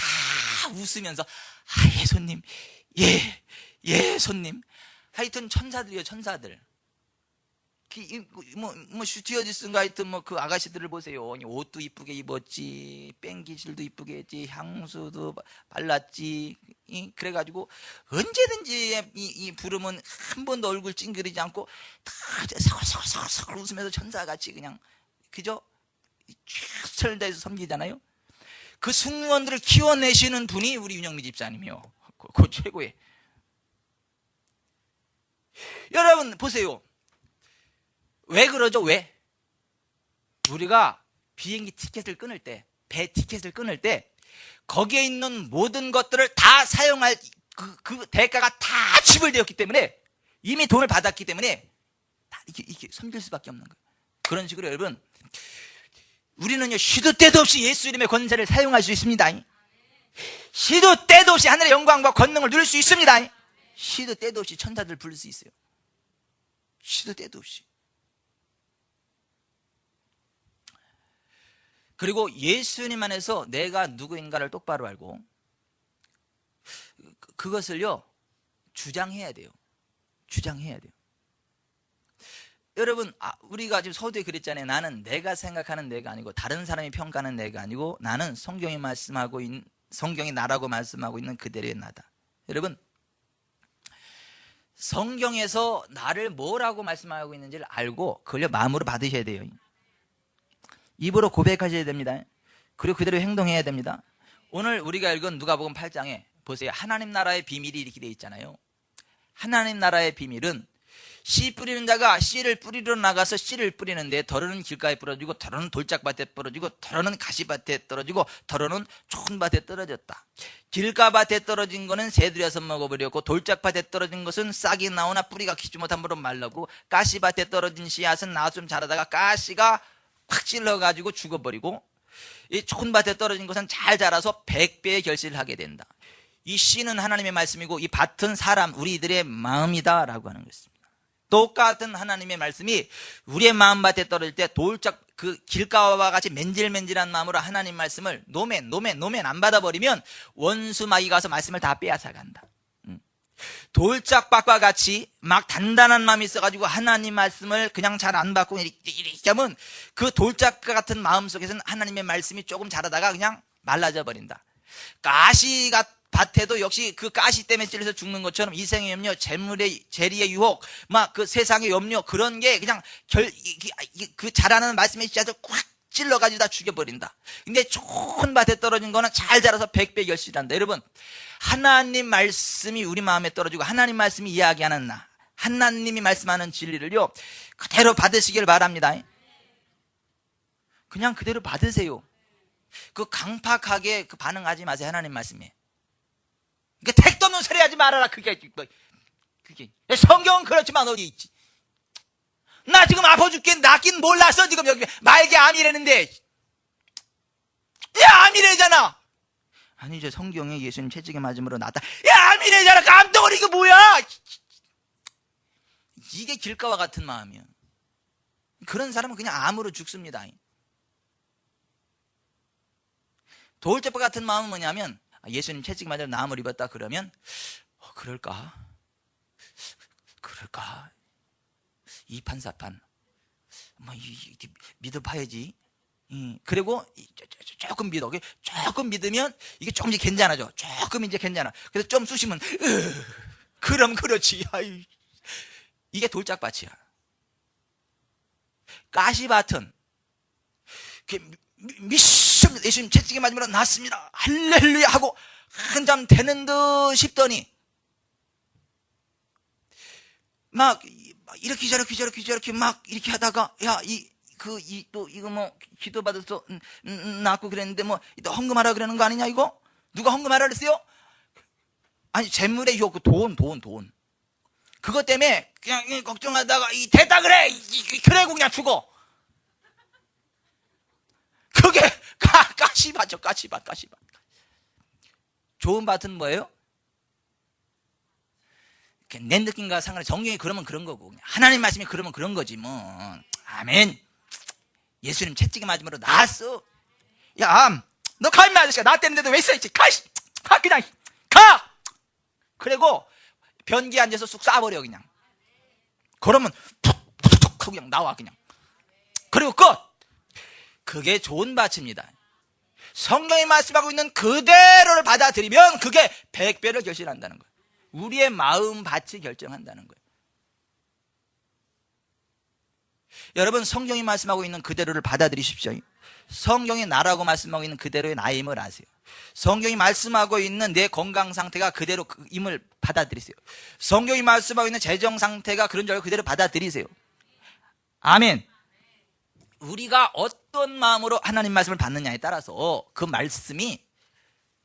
웃으면서 예 손님, 예 손님. 하여튼 천사들이요, 천사들. 뭐 슈티어디스인가 하여튼 뭐 그 아가씨들을 보세요. 옷도 이쁘게 입었지, 뺑기질도 이쁘게 했지, 향수도 발랐지. 그래가지고 언제든지 이 부르면 한 번도 얼굴 찡그리지 않고 다 서글서글 웃으면서 천사같이 그냥 그죠? 최선을 다해서 섬기잖아요. 그 승무원들을 키워내시는 분이 우리 윤영미 집사님이요. 그 최고의. 여러분 보세요. 왜 그러죠? 왜? 우리가 비행기 티켓을 끊을 때, 배 티켓을 끊을 때 거기에 있는 모든 것들을 다 사용할 그 대가가 다 지불되었기 때문에, 이미 돈을 받았기 때문에 다 이렇게 섬길 수밖에 없는 거예요. 그런 식으로 여러분, 우리는요 시도 때도 없이 예수 이름의 권세를 사용할 수 있습니다. 시도 때도 없이 하늘의 영광과 권능을 누릴 수 있습니다. 시도 때도 없이 천사들 부를 수 있어요. 시도 때도 없이. 그리고 예수님 안에서 내가 누구인가를 똑바로 알고 그것을요 주장해야 돼요. 주장해야 돼요. 여러분, 우리가 지금 서두에 그랬잖아요. 나는 내가 생각하는 내가 아니고 다른 사람이 평가하는 내가 아니고 나는 성경이 말씀하고 있는, 성경이 나라고 말씀하고 있는 그대로의 나다. 여러분, 성경에서 나를 뭐라고 말씀하고 있는지를 알고 그걸 마음으로 받으셔야 돼요. 입으로 고백하셔야 됩니다. 그리고 그대로 행동해야 됩니다. 오늘 우리가 읽은 누가복음 8장에 보세요. 하나님 나라의 비밀이 이렇게 되어 있잖아요. 하나님 나라의 비밀은 씨 뿌리는 자가 씨를 뿌리러 나가서 씨를 뿌리는데 더러는 길가에 부러지고 더러는 돌짝밭에 부러지고 더러는 가시밭에 떨어지고 더러는 좋은 밭에 떨어졌다. 길가밭에 떨어진 거는 새들이 와서 먹어버렸고 돌짝밭에 떨어진 것은 싹이 나오나 뿌리가 키지 못함으로 말라고 가시밭에 떨어진 씨앗은 나좀 자라다가 가시가 확 찔러가지고 죽어버리고 이 좋은 밭에 떨어진 것은 잘 자라서 100배의 결실을 하게 된다. 이 씨는 하나님의 말씀이고 이 밭은 사람 우리들의 마음이다 라고 하는 것입니다. 똑같은 하나님의 말씀이 우리의 마음밭에 떨어질 때 돌짝 그 길가와 같이 맨질맨질한 마음으로 하나님 말씀을 노멘 안 받아버리면 원수 마귀가 가서 말씀을 다 빼앗아간다. 돌짝밭과 같이 막 단단한 마음이 있어가지고 하나님 말씀을 그냥 잘 안 받고 이렇게 하면 그 돌짝과 같은 마음 속에서는 하나님의 말씀이 조금 자라다가 그냥 말라져 버린다. 가시가 밭에도 역시 그 가시 때문에 찔려서 죽는 것처럼 이생의 염려, 재리의 유혹, 막 그 세상의 염려 그런 게 그냥 그 자라는 말씀의 씨앗을 꽉 찔러가지고 다 죽여버린다. 근데 좋은 밭에 떨어진 거는 잘 자라서 100배 결실한다. 여러분, 하나님 말씀이 우리 마음에 떨어지고 하나님 말씀이 이야기하는 나, 하나님이 말씀하는 진리를요 그대로 받으시길 바랍니다. 그냥 그대로 받으세요. 그 강팍하게 그 반응하지 마세요. 하나님 말씀에. 그러니까 택도 없는 소리 하지 말아라. 그게 성경은 그렇지만 어디 있지? 나 지금 아파 죽겠, 낫긴 몰랐어. 지금 여기 말기 암이라는데. 야, 암이래잖아. 아니, 저 성경에 예수님 채찍에 맞음으로 낫다. 야, 암이래잖아. 깜덩어리, 이거 뭐야? 이게 길가와 같은 마음이야. 그런 사람은 그냥 암으로 죽습니다. 돌제법 같은 마음은 뭐냐면, 예수님 채찍 맞아 나음을 입었다 그러면 그럴까? 이판사판 뭐 믿어봐야지. 그리고 조금 믿어. 조금 믿으면 이게 조금 이제 괜찮아져. 조금 이제 괜찮아. 그래서 좀 쑤시면 그럼 그렇지. 아유. 이게 돌짝밭이야. 가시밭은 미션 예수님 채찍에 맞으면 낫습니다. 할렐루야 하고 한잠 되는 듯 싶더니 막 이렇게 저렇게 막 이렇게 하다가 또 이거 뭐 기도 받아서 낫고 그랬는데 뭐 또 헌금하라 그러는 거 아니냐 이거? 누가 헌금하라 그랬어요? 아니 재물의 욕구 돈 그것 때문에 그냥 걱정하다가 됐다 그래 그래고 그냥 죽어. 그게 가시밭이죠. 가시밭. 좋은 밭은 뭐예요? 내 느낌과 상관없이 성경이 그러면 그런 거고 그냥 하나님 말씀이 그러면 그런 거지 뭐. 아멘. 예수님 채찍에 맞음으로 나았어. 야, 너 가면 아저씨가 나 때문에 왜 있어? 가 그냥 가. 그리고 변기에 앉아서 쑥 쏴버려 그냥. 그러면 툭툭툭 하고 그냥 나와 그냥. 그리고 그게 좋은 밭입니다. 성경이 말씀하고 있는 그대로를 받아들이면 그게 100배를 결실한다는 거예요. 우리의 마음 밭이 결정한다는 거예요. 여러분 성경이 말씀하고 있는 그대로를 받아들이십시오. 성경이 나라고 말씀하고 있는 그대로의 나임을 아세요. 성경이 말씀하고 있는 내 건강 상태가 그대로임을 받아들이세요. 성경이 말씀하고 있는 재정 상태가 그런 줄 알고 그대로 받아들이세요. 아멘. 우리가 어떤 마음으로 하나님 말씀을 받느냐에 따라서 그 말씀이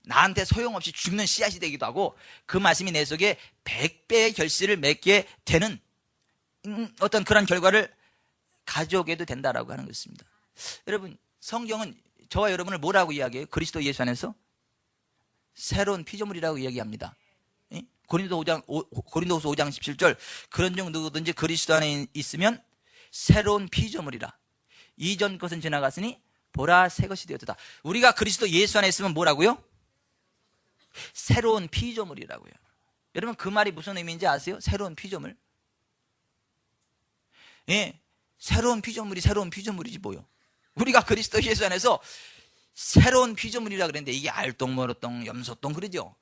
나한테 소용없이 죽는 씨앗이 되기도 하고 그 말씀이 내 속에 100배의 결실을 맺게 되는 어떤 그런 결과를 가져오게도 된다라고 하는 것입니다. 여러분 성경은 저와 여러분을 뭐라고 이야기해요? 그리스도 예수 안에서 새로운 피조물이라고 이야기합니다. 고린도후서 5장 17절 그런 중 누구든지 그리스도 안에 있으면 새로운 피조물이라. 이전 것은 지나갔으니 보라 새 것이 되었다. 우리가 그리스도 예수 안에 있으면 뭐라고요? 새로운 피조물이라고요. 여러분 그 말이 무슨 의미인지 아세요? 새로운 피조물. 예, 새로운 피조물이지 뭐요. 우리가 그리스도 예수 안에서 새로운 피조물이라 그랬는데 이게 알똥, 모로똥, 염소똥 그러죠.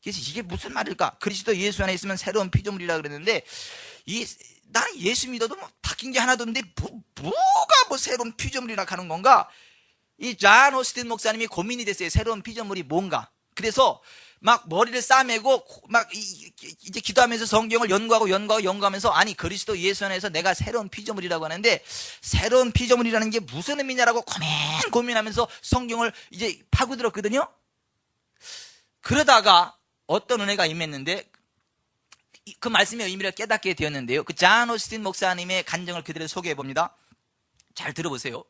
그래서 이게 무슨 말일까? 그리스도 예수 안에 있으면 새로운 피조물이라 그랬는데 나는 예수 믿어도 뭐 바뀐 게 하나도 없는데 뭐가 뭐 새로운 피조물이라 하는 건가? 이 존 오스틴 목사님이 고민이 됐어요. 새로운 피조물이 뭔가. 그래서 막 머리를 싸매고 막 이제 기도하면서 성경을 연구하면서 아니 그리스도 예수 안에서 내가 새로운 피조물이라고 하는데 새로운 피조물이라는 게 무슨 의미냐라고 고민하면서 성경을 이제 파고들었거든요. 그러다가 어떤 은혜가 임했는데 그 말씀의 의미를 깨닫게 되었는데요. 그 존 오스틴 목사님의 간증을 그대로 소개해 봅니다. 잘 들어보세요.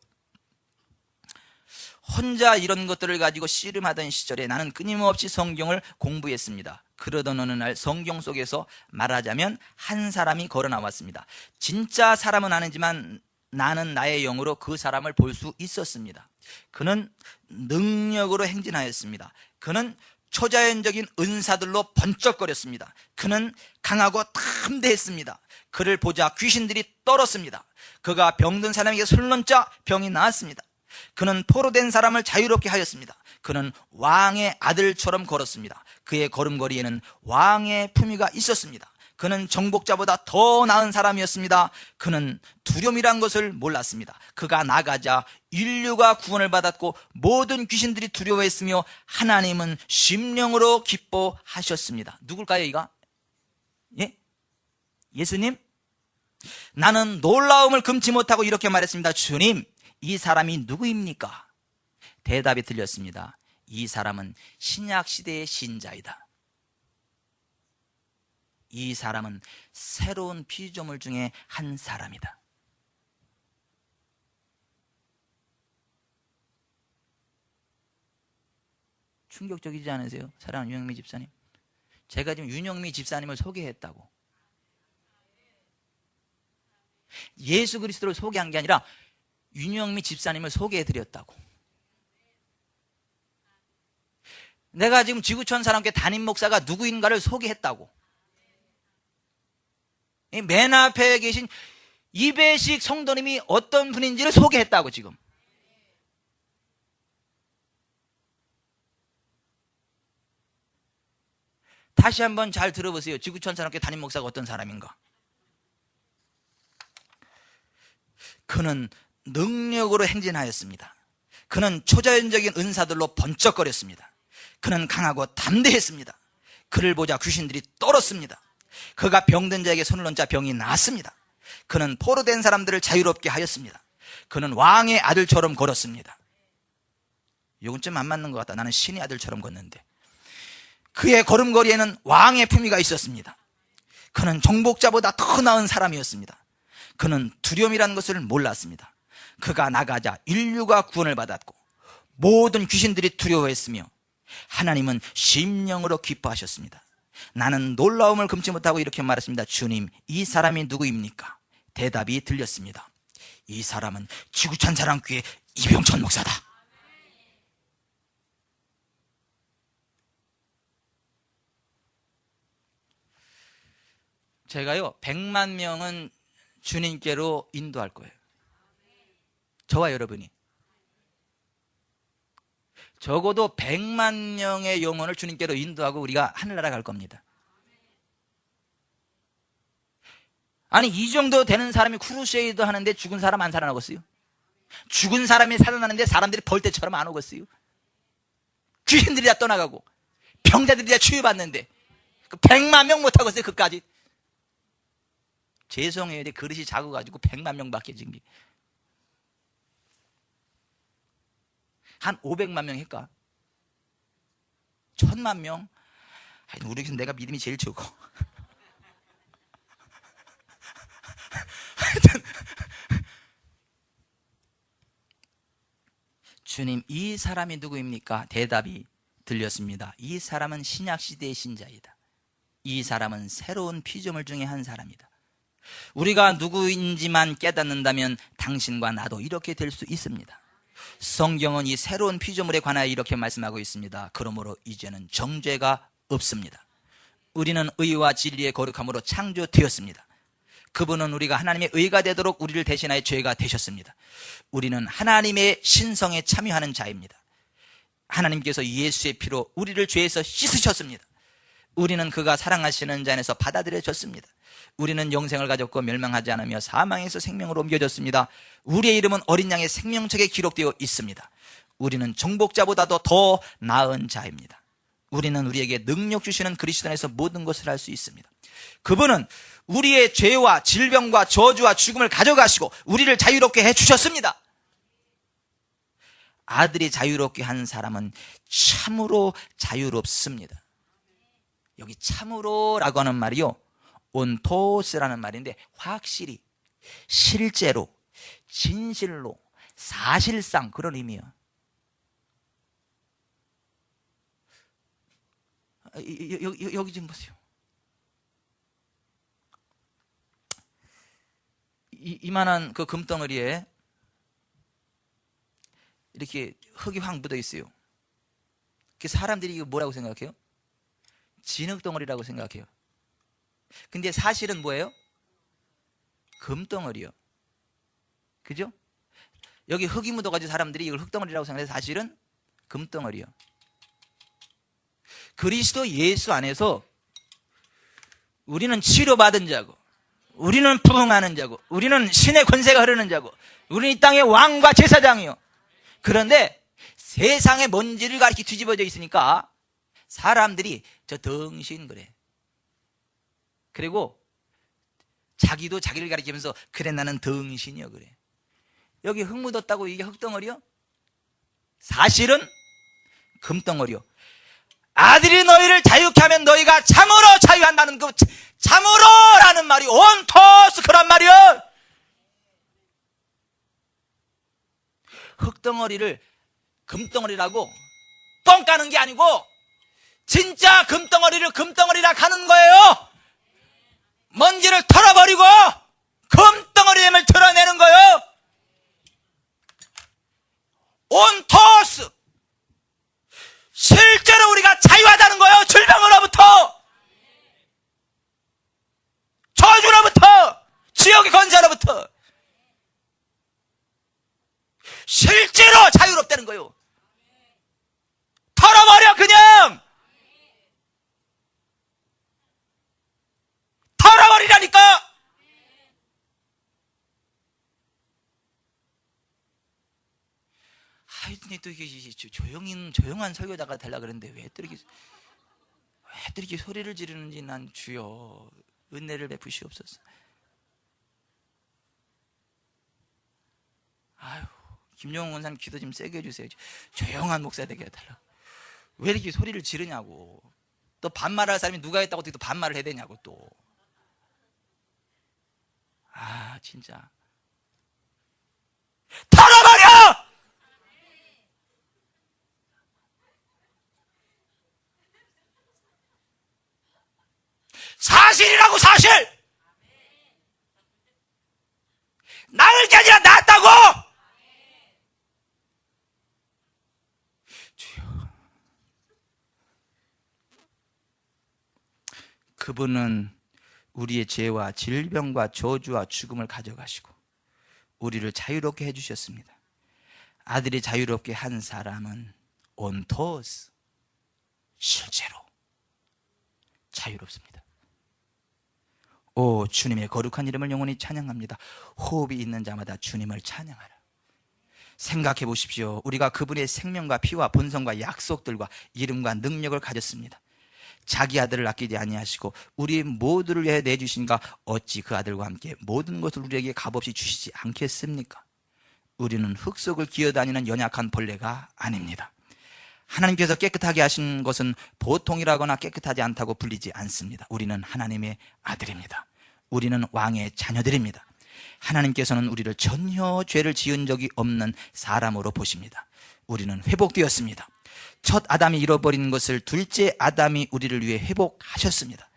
혼자 이런 것들을 가지고 씨름하던 시절에 나는 끊임없이 성경을 공부했습니다. 그러던 어느 날 성경 속에서 말하자면 한 사람이 걸어 나왔습니다. 진짜 사람은 아니지만 나는 나의 영으로 그 사람을 볼 수 있었습니다. 그는 능력으로 행진하였습니다. 그는 초자연적인 은사들로 번쩍거렸습니다. 그는 강하고 탐대했습니다. 그를 보자 귀신들이 떨었습니다. 그가 병든 사람에게 술론자 병이 나았습니다. 그는 포로된 사람을 자유롭게 하였습니다. 그는 왕의 아들처럼 걸었습니다. 그의 걸음걸이에는 왕의 품위가 있었습니다. 그는 정복자보다 더 나은 사람이었습니다. 그는 두려움이란 것을 몰랐습니다. 그가 나가자 인류가 구원을 받았고 모든 귀신들이 두려워했으며 하나님은 심령으로 기뻐하셨습니다. 누굴까요 이가? 예? 예수님? 나는 놀라움을 금치 못하고 이렇게 말했습니다. 주님, 이 사람이 누구입니까? 대답이 들렸습니다. 이 사람은 신약 시대의 신자이다. 이 사람은 새로운 피조물 중에 한 사람이다. 충격적이지 않으세요? 사랑하는 윤영미 집사님, 제가 지금 윤영미 집사님을 소개했다고, 예수 그리스도를 소개한 게 아니라 윤영미 집사님을 소개해드렸다고. 내가 지금 지구촌 사람께 담임 목사가 누구인가를 소개했다고. 맨 앞에 계신 이배식 성도님이 어떤 분인지를 소개했다고. 지금 다시 한번 잘 들어보세요. 지구촌 사람께 담임 목사가 어떤 사람인가. 그는 능력으로 행진하였습니다. 그는 초자연적인 은사들로 번쩍거렸습니다. 그는 강하고 담대했습니다. 그를 보자 귀신들이 떨었습니다. 그가 병든 자에게 손을 얹자 병이 나았습니다. 그는 포로된 사람들을 자유롭게 하였습니다. 그는 왕의 아들처럼 걸었습니다. 이건 좀 안 맞는 것 같다. 나는 신의 아들처럼 걷는데. 그의 걸음걸이에는 왕의 품위가 있었습니다. 그는 정복자보다 더 나은 사람이었습니다. 그는 두려움이라는 것을 몰랐습니다. 그가 나가자 인류가 구원을 받았고 모든 귀신들이 두려워했으며 하나님은 심령으로 기뻐하셨습니다. 나는 놀라움을 금치 못하고 이렇게 말했습니다. 주님, 이 사람이 누구입니까? 대답이 들렸습니다. 이 사람은 지구촌 사랑교회 이병천 목사다. 제가요 100만 명은 주님께로 인도할 거예요. 저와 여러분이. 적어도 100만 명의 영혼을 주님께로 인도하고 우리가 하늘나라 갈 겁니다. 아니, 이 정도 되는 사람이 크루세이더 하는데 죽은 사람 안 살아나겠어요? 죽은 사람이 살아나는데 사람들이 벌떼처럼 안 오겠어요? 귀신들이 다 떠나가고 병자들이 다 치유받는데 100만 명 못 하겠어요? 그까지. 죄송해요. 내 그릇이 작아가지고 100만 명밖에 지금. 한 500만 명 할까? 1000만 명? 우리 교회는 내가 믿음이 제일 적어. 하여튼 주님, 이 사람이 누구입니까? 대답이 들렸습니다. 이 사람은 신약시대의 신자이다. 이 사람은 새로운 피조물 중에 한 사람이다. 우리가 누구인지만 깨닫는다면 당신과 나도 이렇게 될 수 있습니다. 성경은 이 새로운 피조물에 관하여 이렇게 말씀하고 있습니다. 그러므로 이제는 정죄가 없습니다. 우리는 의와 진리의 거룩함으로 창조되었습니다. 그분은 우리가 하나님의 의가 되도록 우리를 대신하여 죄가 되셨습니다. 우리는 하나님의 신성에 참여하는 자입니다. 하나님께서 예수의 피로 우리를 죄에서 씻으셨습니다. 우리는 그가 사랑하시는 자 안에서 받아들여졌습니다. 우리는 영생을 가졌고 멸망하지 않으며 사망에서 생명으로 옮겨졌습니다. 우리의 이름은 어린 양의 생명책에 기록되어 있습니다. 우리는 정복자보다도 더 나은 자입니다. 우리는 우리에게 능력 주시는 그리스도 안에서 모든 것을 할 수 있습니다. 그분은 우리의 죄와 질병과 저주와 죽음을 가져가시고 우리를 자유롭게 해주셨습니다. 아들이 자유롭게 한 사람은 참으로 자유롭습니다. 여기 참으로라고 하는 말이요, 온토스라는 말인데 확실히, 실제로, 진실로, 사실상 그런 의미예요. 여기 좀 보세요. 이만한 그 금덩어리에 이렇게 흙이 확 묻어 있어요. 그 사람들이 이거 뭐라고 생각해요? 진흙덩어리라고 생각해요. 근데 사실은 뭐예요? 금덩어리요. 그죠? 여기 흙이 묻어가지고 사람들이 이걸 흙덩어리라고 생각해서 사실은 금덩어리요. 그리스도 예수 안에서 우리는 치료받은 자고, 우리는 부흥하는 자고, 우리는 신의 권세가 흐르는 자고, 우리는 이 땅의 왕과 제사장이요. 그런데 세상의 먼지를 가리키 뒤집어져 있으니까 사람들이 저 덩신 그래. 그리고 자기도 자기를 가리키면서 그래 나는 덩신이요 그래. 여기 흙 묻었다고 이게 흙덩어리요? 사실은 금덩어리요. 아들이 너희를 자유케 하면 너희가 참으로 자유한다는 그 참으로라는 말이 온토스 그란 말이야. 흙덩어리를 금덩어리라고 똥 까는 게 아니고 진짜 금덩어리를 금덩어리라 가는 거예요. 먼지를 털어버리고 금덩어리 힘을 드러내는 거예요. 온토스, 실제로 우리가 자유하다는 거예요. 질병으로부터, 저주로부터, 지옥의 권세로부터 실제로 자유롭다는 거예요. 털어버려. 그냥 털어버리라니까. 하여튼 또 이게 조용한 설교자가 되려고 그랬는데 왜 또 이렇게 소리를 지르는지 난 주여 은혜를 베푸시옵소서. 아유, 김용훈 원사님 기도 좀 세게 해주세요. 조용한 목사 되게 해달라고. 왜 이렇게 소리를 지르냐고. 또 반말할 사람이 누가 했다고 또 반말을 해야 되냐고 또. 아 진짜 털어버려. 사실이라고. 사실 나을 게 아니라 낫다고. 주여, 그분은 우리의 죄와 질병과 저주와 죽음을 가져가시고 우리를 자유롭게 해주셨습니다. 아들이 자유롭게 한 사람은 온토스, 실제로 자유롭습니다. 오 주님의 거룩한 이름을 영원히 찬양합니다. 호흡이 있는 자마다 주님을 찬양하라. 생각해 보십시오. 우리가 그분의 생명과 피와 본성과 약속들과 이름과 능력을 가졌습니다. 자기 아들을 아끼지 아니하시고 우리 모두를 위해 내주신가 어찌 그 아들과 함께 모든 것을 우리에게 값없이 주시지 않겠습니까? 우리는 흙 속을 기어다니는 연약한 벌레가 아닙니다. 하나님께서 깨끗하게 하신 것은 보통이라거나 깨끗하지 않다고 불리지 않습니다. 우리는 하나님의 아들입니다. 우리는 왕의 자녀들입니다. 하나님께서는 우리를 전혀 죄를 지은 적이 없는 사람으로 보십니다. 우리는 회복되었습니다. 첫 아담이 잃어버린 것을 둘째 아담이 우리를 위해 회복하셨습니다.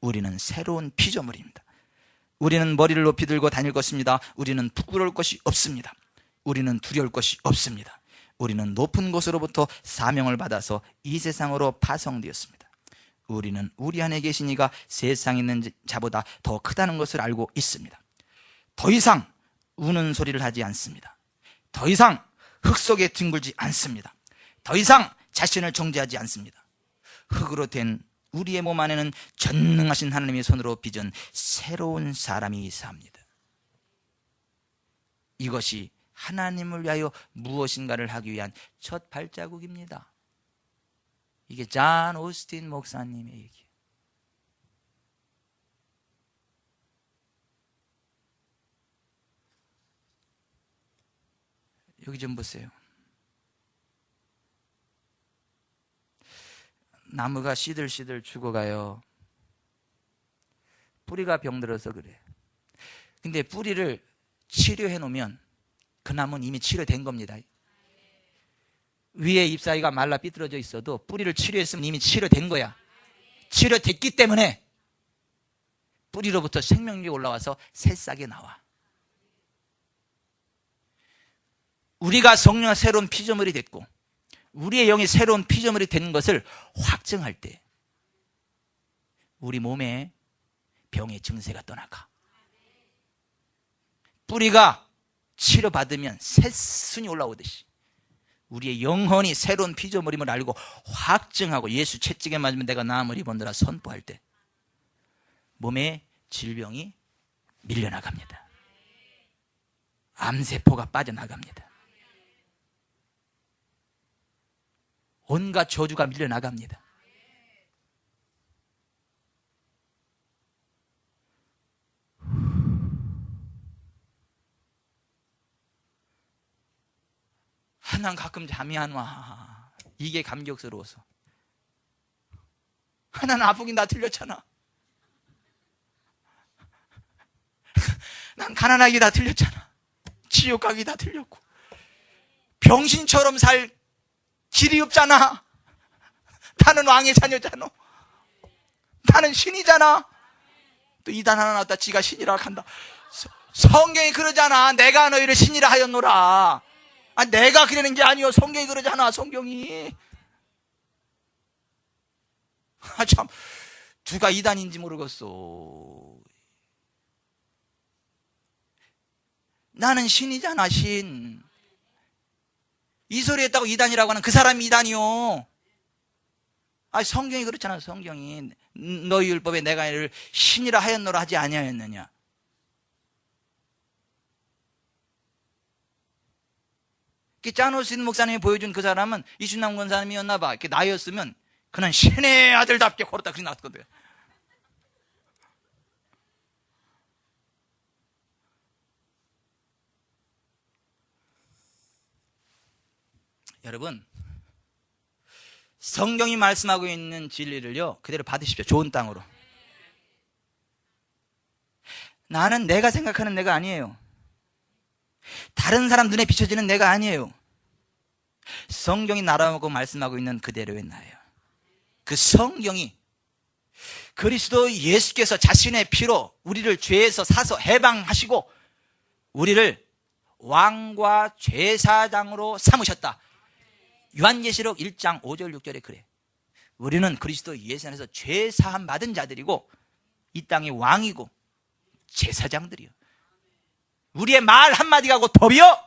우리는 새로운 피조물입니다. 우리는 머리를 높이 들고 다닐 것입니다. 우리는 부끄러울 것이 없습니다. 우리는 두려울 것이 없습니다. 우리는 높은 곳으로부터 사명을 받아서 이 세상으로 파송되었습니다. 우리는 우리 안에 계신 이가 세상에 있는 자보다 더 크다는 것을 알고 있습니다. 더 이상 우는 소리를 하지 않습니다. 더 이상 흙 속에 뒹굴지 않습니다. 더 이상 자신을 정죄하지 않습니다. 흙으로 된 우리의 몸 안에는 전능하신 하나님의 손으로 빚은 새로운 사람이 삽니다. 이것이 하나님을 위하여 무엇인가를 하기 위한 첫 발자국입니다. 이게 존 오스틴 목사님의 얘기예요. 여기 좀 보세요. 나무가 시들시들 죽어가요. 뿌리가 병들어서 그래. 근데 뿌리를 치료해 놓으면 그 나무는 이미 치료된 겁니다. 위에 잎사귀가 말라 삐뚤어져 있어도 뿌리를 치료했으면 이미 치료된 거야. 치료됐기 때문에 뿌리로부터 생명력이 올라와서 새싹이 나와. 우리가 성령의 새로운 피조물이 됐고 우리의 영이 새로운 피조물이 된 것을 확증할 때 우리 몸에 병의 증세가 떠나가. 뿌리가 치료받으면 새순이 올라오듯이 우리의 영혼이 새로운 피조물임을 알고 확증하고 예수 채찍에 맞으면 내가 나음을 입었노라 선포할 때 몸에 질병이 밀려나갑니다. 암세포가 빠져나갑니다. 온갖 저주가 밀려나갑니다. 난 가끔 잠이 안 와. 이게 감격스러워서. 나는 아프긴 다 틀렸잖아. 난 가난하기 다 틀렸잖아. 지옥 가기 다 틀렸고. 병신처럼 살 길이 없잖아. 나는 왕의 자녀잖아. 나는 신이잖아. 또 이단 하나 나왔다 지가 신이라 한다. 성경이 그러잖아. 내가 너희를 신이라 하였노라. 내가 그러는 게 아니요. 성경이 그러잖아. 성경이. 참 누가 이단인지 모르겠어. 나는 신이잖아. 신. 이 소리 했다고 이단이라고 하는 그 사람이 이단이요. 성경이 그렇잖아. 성경이 너희 율법에 내가 이를 신이라 하였노라 하지 아니하였느냐. 짜노스 목사님이 보여준 그 사람은 이순남 권사님이었나 봐. 이렇게 나였으면 그는 신의 아들답게 걸었다 그렇게 나왔거든. 여러분, 성경이 말씀하고 있는 진리를요 그대로 받으십시오. 좋은 땅으로. 나는 내가 생각하는 내가 아니에요. 다른 사람 눈에 비춰지는 내가 아니에요. 성경이 나라고 말씀하고 있는 그대로의 나예요. 그 성경이 그리스도 예수께서 자신의 피로 우리를 죄에서 사서 해방하시고 우리를 왕과 제사장으로 삼으셨다. 요한계시록 1장 5절 6절에 그래. 우리는 그리스도 예수 안에서 죄사함 받은 자들이고 이 땅의 왕이고 제사장들이요. 우리의 말 한마디가 곧 법이요.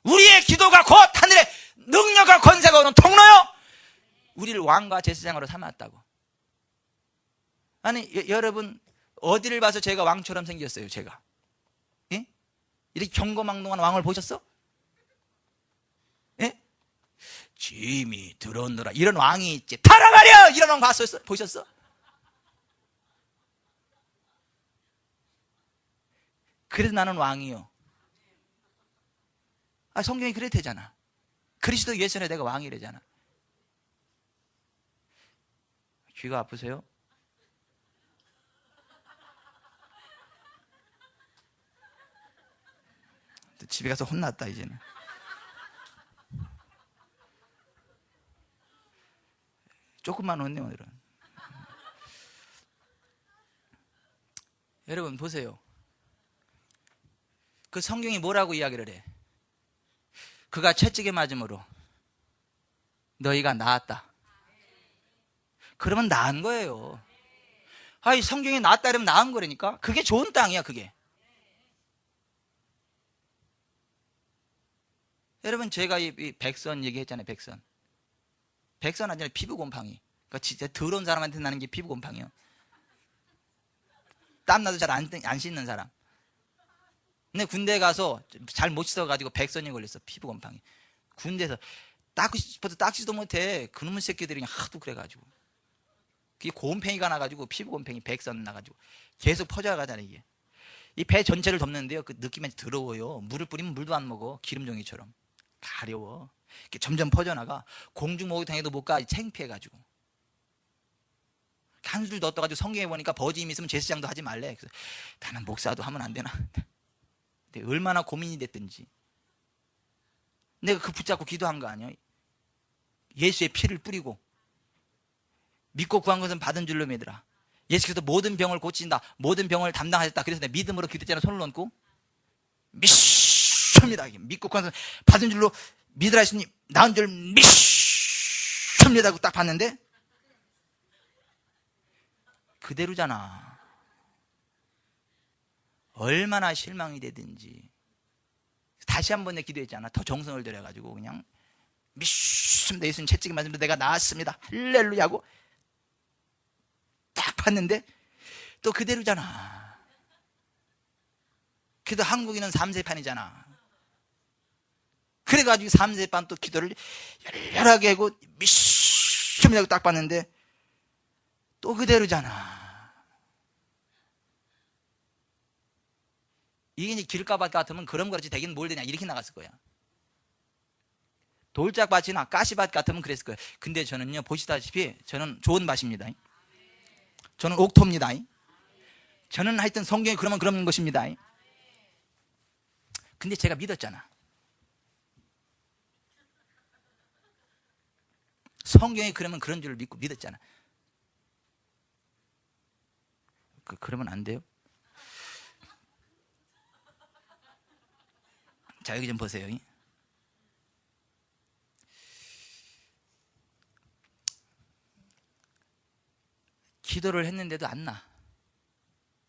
우리의 기도가 곧 하늘의 능력과 권세가 오는 통로요. 우리를 왕과 제사장으로 삼았다고. 아니 여러분 어디를 봐서 제가 왕처럼 생겼어요. 제가 예? 이렇게 경거망동한 왕을 보셨어? 예? 짐이 들었노라 이런 왕이 있지. 타라가려 이런 왕 봤었어? 보셨어? 그래서 나는 왕이요. 성경이 그래 되잖아. 그리스도 예수 안에 내가 왕이래잖아. 귀가 아프세요? 집에 가서 혼났다 이제는. 조금만 혼내 오늘은. 여러분 보세요. 그 성경이 뭐라고 이야기를 해? 그가 채찍에 맞음으로 너희가 나았다. 그러면 나은 거예요. 이 성경이 나았다 그러면 나은 거라니까. 그게 좋은 땅이야 그게. 여러분 제가 이 백선 얘기했잖아요. 백선 아니라 피부곰팡이. 그러니까 진짜 더러운 사람한테 나는 게 피부곰팡이요. 땀나도 잘 안 씻는 사람. 근데 군대 가서 잘 못 씻어가지고 백선이 걸렸어. 피부곰팡이. 군대에서 닦고 싶어도 닦지도 못해. 그놈의 새끼들이 그냥 하도 그래가지고 그게 곰팡이가 나가지고 피부곰팡이 백선 나가지고 계속 퍼져가잖아요. 이게 이 배 전체를 덮는데요 그 느낌이 더러워요. 물을 뿌리면 물도 안 먹어. 기름종이처럼 가려워. 이렇게 점점 퍼져나가. 공중 목욕탕에도 못 가. 창피해가지고 한 줄 더 떠가지고 성경에 보니까 버짐이 있으면 제사장도 하지 말래. 그래서 나는 목사도 하면 안 되나. 얼마나 고민이 됐든지 내가 그 붙잡고 기도한 거 아니야. 예수의 피를 뿌리고 믿고 구한 것은 받은 줄로 믿으라. 예수께서 모든 병을 고친다. 모든 병을 담당하셨다. 그래서 내가 믿음으로 기도했잖아. 손을 얹고 믿습니다. 믿고 구한 것은 받은 줄로 믿으라 했으니 나은 줄 믿습니다 하고 딱 봤는데 그대로잖아. 얼마나 실망이 되든지. 다시 한 번 내 기도했잖아. 더 정성을 들여가지고 그냥 믿습니다. 예수님 채찍에 맞으면 내가 나았습니다. 할렐루야 하고 딱 봤는데 또 그대로잖아. 그래도 한국인은 3세판이잖아. 그래가지고 3세판 또 기도를 열렬하게 하고 믿습니다 하고 딱 봤는데 또 그대로잖아. 이게 이제 길가밭 같으면 그런 거지 되긴 뭘 되냐 이렇게 나갔을 거야. 돌짝밭이나 가시밭 같으면 그랬을 거야. 근데 저는요 보시다시피 저는 좋은 밭입니다. 저는 옥토입니다. 저는 하여튼 성경이 그러면 그런 것입니다. 근데 제가 믿었잖아. 성경이 그러면 그런 줄 믿고 믿었잖아. 그러면 안 돼요? 자, 여기 좀 보세요. 기도를 했는데도 안 나.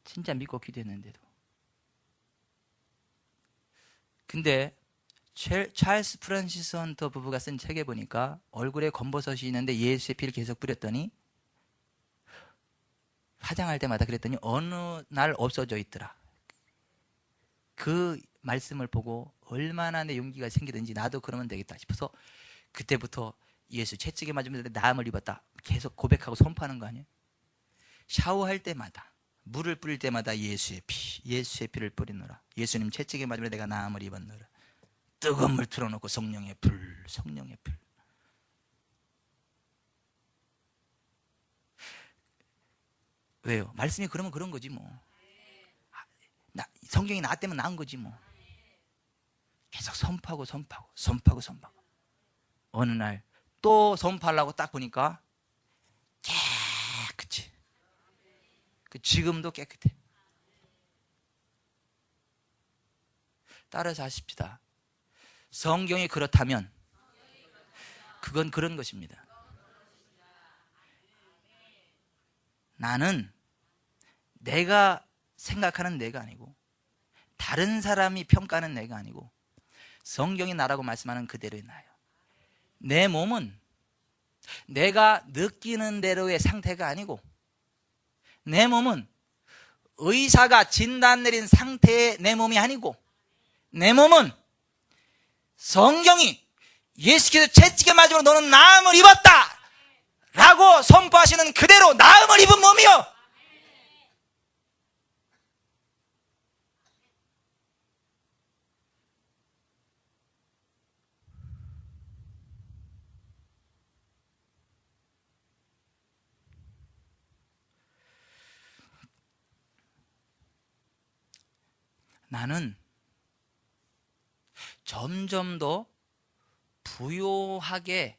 진짜 믿고 기도했는데도. 근데 찰스 프란시스 헌터 부부가 쓴 책에 보니까 얼굴에 검버섯이 있는데 예수의 피를 계속 뿌렸더니 화장할 때마다 그랬더니 어느 날 없어져 있더라. 그 말씀을 보고 얼마나 내 용기가 생기든지 나도 그러면 되겠다 싶어서 그때부터 예수 채찍에 맞으면 나음을 입었다 계속 고백하고 선포하는 거 아니에요? 샤워할 때마다 물을 뿌릴 때마다 예수의 피를 뿌리노라. 예수님 채찍에 맞으면 내가 나음을 입었노라. 뜨거운 물 틀어놓고 성령의 불. 왜요? 말씀이 그러면 그런 거지 뭐. 성경이 나 때문에 나은 거지 뭐. 계속 선포하고 어느 날 또 선포하려고 딱 보니까 깨끗이. 지금도 깨끗해. 따라서 하십시다. 성경이 그렇다면 그건 그런 것입니다. 나는 내가 생각하는 내가 아니고 다른 사람이 평가하는 내가 아니고 성경이 나라고 말씀하는 그대로의 나예요. 내 몸은 내가 느끼는 대로의 상태가 아니고 내 몸은 의사가 진단 내린 상태의 내 몸이 아니고 내 몸은 성경이 예수께서 채찍에 맞으므로 너는 나음을 입었다 라고 선포하시는 그대로 나음을 입은 몸이요. 나는 점점 더 부요하게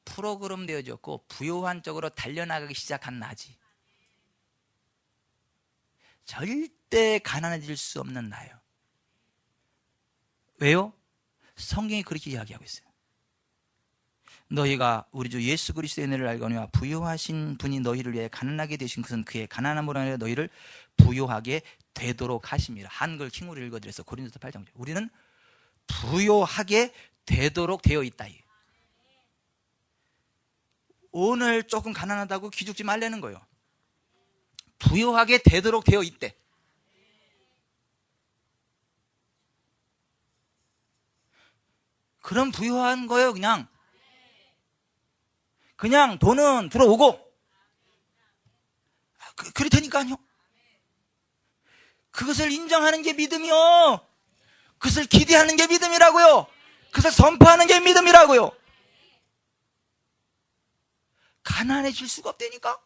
프로그램 되어졌고 부요한 쪽으로 달려나가기 시작한 나지. 절대 가난해질 수 없는 나예요. 왜요? 성경이 그렇게 이야기하고 있어요. 너희가 우리 주 예수 그리스도의 은혜를 알거니와 부요하신 분이 너희를 위해 가난하게 되신 것은 그의 가난함으로 인하여 너희를 부요하게 되도록 하심이라. 한글 킹으로 읽어드려서 고린도서 8장. 우리는 부요하게 되도록 되어 있다. 오늘 조금 가난하다고 기죽지 말라는 거예요. 부요하게 되도록 되어 있대. 그럼 부요한 거예요. 그냥 돈은 들어오고 그렇다니까요. 그것을 인정하는 게 믿음이요. 그것을 기대하는 게 믿음이라고요. 그것을 선포하는 게 믿음이라고요. 가난해질 수가 없다니까.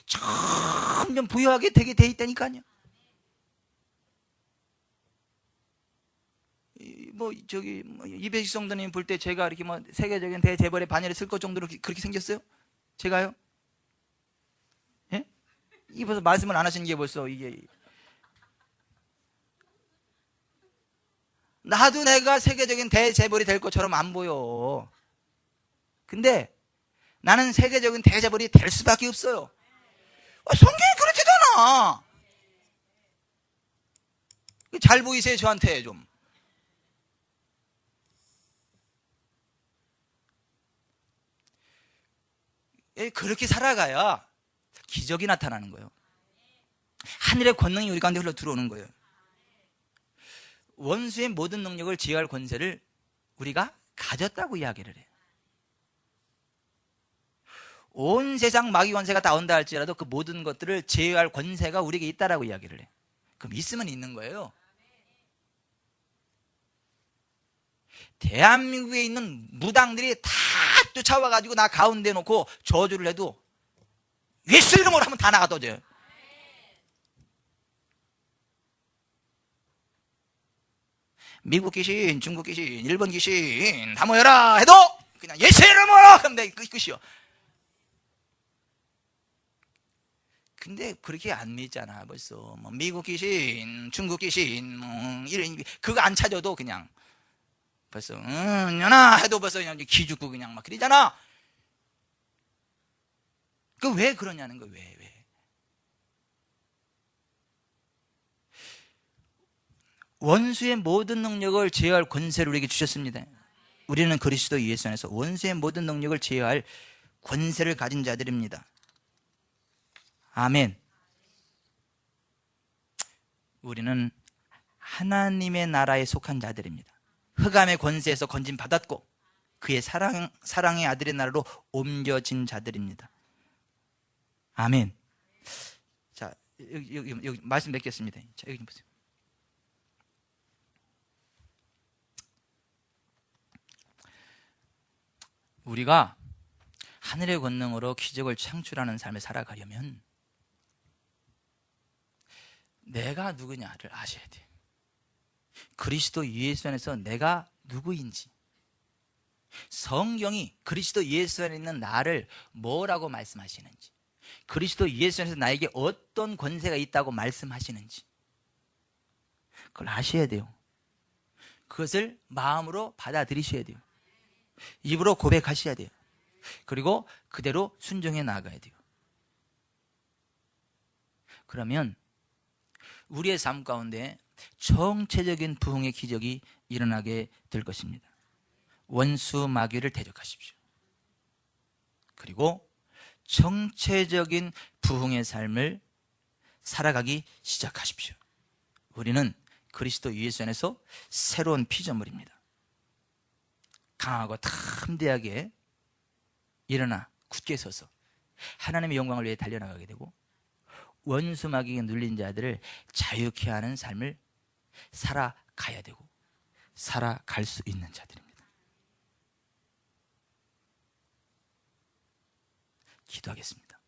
점점 부유하게 되게 돼 있다니까요. 이배식 성도님 볼 때 제가 이렇게 세계적인 대재벌의 반열에 쓸 것 정도로 그렇게 생겼어요? 제가요? 예? 이 벌써 말씀을 안 하시는 게 벌써 이게. 나도 내가 세계적인 대재벌이 될 것처럼 안 보여. 근데 나는 세계적인 대재벌이 될 수밖에 없어요. 성경이 그렇잖아. 잘 보이세요 저한테 좀. 그렇게 살아가야 기적이 나타나는 거예요. 하늘의 권능이 우리 가운데 흘러 들어오는 거예요. 원수의 모든 능력을 제어할 권세를 우리가 가졌다고 이야기를 해요. 온 세상 마귀 권세가 다 온다 할지라도 그 모든 것들을 제어할 권세가 우리에게 있다라고 이야기를 해요. 그럼 있으면 있는 거예요. 대한민국에 있는 무당들이 다 쫓아와가지고 나 가운데 놓고 저주를 해도 예수 이름으로 하면 다 나가 떠져요. 미국 귀신, 중국 귀신, 일본 귀신 다 모여라 해도 그냥 예수를 모여라 하면 끝이요. 근데 그렇게 안 믿잖아. 벌써 뭐 미국 귀신, 중국 귀신 이런 그거 안 찾아도 그냥 벌써 연아 해도 벌써 그냥 기죽고 그냥 막 그러잖아. 그 왜 그러냐는 거야. 왜? 원수의 모든 능력을 제어할 권세를 우리에게 주셨습니다. 우리는 그리스도 예수 안에서 원수의 모든 능력을 제어할 권세를 가진 자들입니다. 아멘. 우리는 하나님의 나라에 속한 자들입니다. 흑암의 권세에서 건진받았고 그의 사랑의 아들의 나라로 옮겨진 자들입니다. 아멘. 자, 여기 말씀 맺겠습니다. 자, 여기 보세요. 우리가 하늘의 권능으로 기적을 창출하는 삶을 살아가려면 내가 누구냐를 아셔야 돼요. 그리스도 예수 안에서 내가 누구인지, 성경이 그리스도 예수 안에 있는 나를 뭐라고 말씀하시는지, 그리스도 예수 안에서 나에게 어떤 권세가 있다고 말씀하시는지 그걸 아셔야 돼요. 그것을 마음으로 받아들이셔야 돼요. 입으로 고백하셔야 돼요. 그리고 그대로 순종해 나가야 돼요. 그러면 우리의 삶 가운데 정체적인 부흥의 기적이 일어나게 될 것입니다. 원수 마귀를 대적하십시오. 그리고 정체적인 부흥의 삶을 살아가기 시작하십시오. 우리는 그리스도 예수 안에서 새로운 피조물입니다. 강하고 탐대하게 일어나 굳게 서서 하나님의 영광을 위해 달려나가게 되고 원수 마귀에 눌린 자들을 자유케 하는 삶을 살아가야 되고 살아갈 수 있는 자들입니다. 기도하겠습니다.